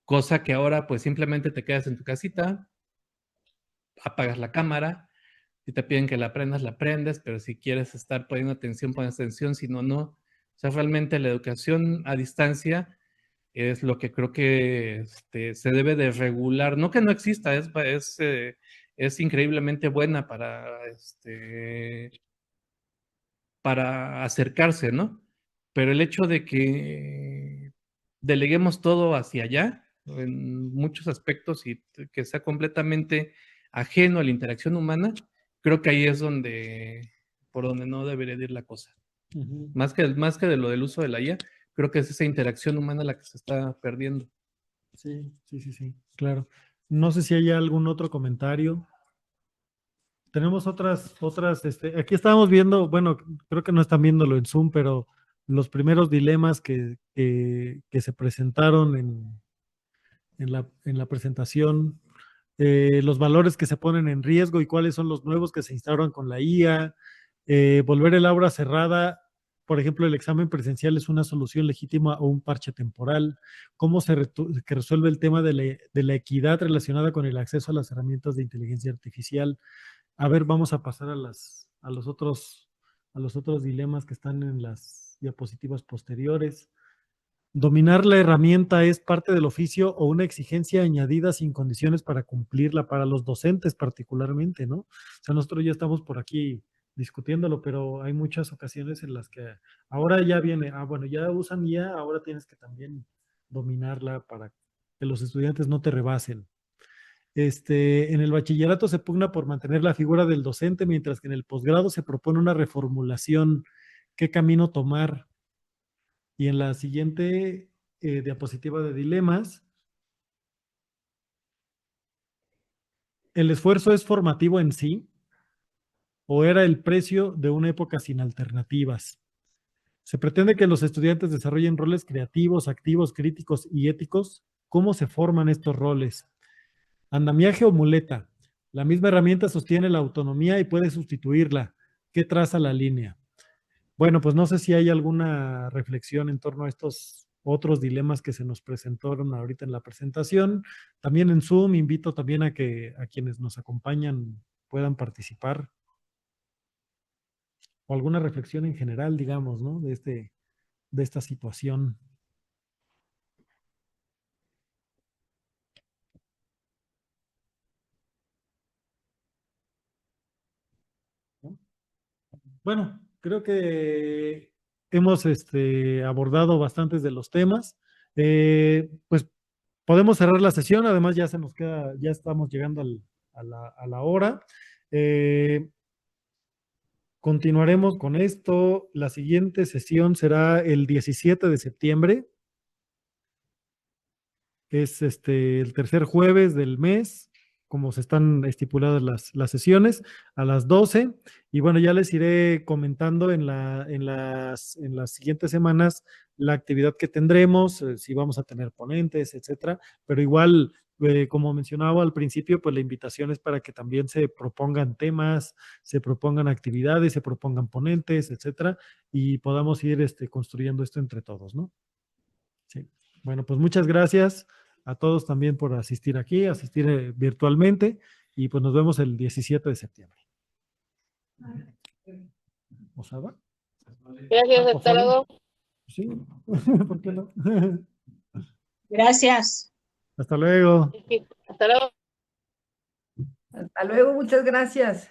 Cosa que ahora pues simplemente te quedas en tu casita, apagas la cámara, si te piden que la prendes, pero si quieres estar poniendo atención, pones atención, si no, no. O sea, realmente la educación a distancia es lo que creo que se debe de regular. No que no exista, es increíblemente buena para acercarse, ¿no? Pero el hecho de que deleguemos todo hacia allá, en muchos aspectos, y que sea completamente ajeno a la interacción humana, creo que ahí es por donde no debería ir la cosa. Más que de lo del uso de la IA, creo que es esa interacción humana la que se está perdiendo. Sí, claro. No sé si hay algún otro comentario. Tenemos otras, aquí estábamos viendo, bueno, creo que no están viéndolo en Zoom, pero los primeros dilemas que se presentaron en la presentación, los valores que se ponen en riesgo y cuáles son los nuevos que se instauran con la IA, volver el aula cerrada, por ejemplo, el examen presencial es una solución legítima o un parche temporal, cómo que resuelve el tema de la equidad relacionada con el acceso a las herramientas de inteligencia artificial. A ver, vamos a pasar a los otros dilemas que están en las diapositivas posteriores. Dominar la herramienta es parte del oficio o una exigencia añadida sin condiciones para cumplirla, para los docentes particularmente, ¿no? O sea, nosotros ya estamos por aquí discutiéndolo, pero hay muchas ocasiones en las que ahora ya viene, bueno, ya usan IA, ahora tienes que también dominarla para que los estudiantes no te rebasen. En el bachillerato se pugna por mantener la figura del docente, mientras que en el posgrado se propone una reformulación, qué camino tomar. Y en la siguiente diapositiva de dilemas, ¿el esfuerzo es formativo en sí o era el precio de una época sin alternativas? Se pretende que los estudiantes desarrollen roles creativos, activos, críticos y éticos. ¿Cómo se forman estos roles? Andamiaje o muleta. La misma herramienta sostiene la autonomía y puede sustituirla. ¿Qué traza la línea? Bueno, pues no sé si hay alguna reflexión en torno a estos otros dilemas que se nos presentaron ahorita en la presentación. También en Zoom invito también a que a quienes nos acompañan puedan participar. O alguna reflexión en general, digamos, ¿no? De esta situación. ¿No? Bueno, creo que hemos abordado bastantes de los temas. Pues podemos cerrar la sesión, además ya se nos queda, ya estamos llegando a la hora. Continuaremos con esto. La siguiente sesión será el 17 de septiembre. Es el tercer jueves del mes, como se están estipuladas las sesiones, a las 12. Y bueno, ya les iré comentando en las siguientes semanas la actividad que tendremos, si vamos a tener ponentes, etcétera. Pero igual, como mencionaba al principio, pues la invitación es para que también se propongan temas, se propongan actividades, se propongan ponentes, etcétera, y podamos ir construyendo esto entre todos, ¿no? Sí. Bueno, pues muchas gracias a todos también por asistir aquí, asistir virtualmente, y pues nos vemos el 17 de septiembre. ¿Osaba? Gracias, hasta ¿Osaba? luego. Sí, ¿por qué no? Gracias. Hasta luego. Hasta luego. Hasta luego, muchas gracias.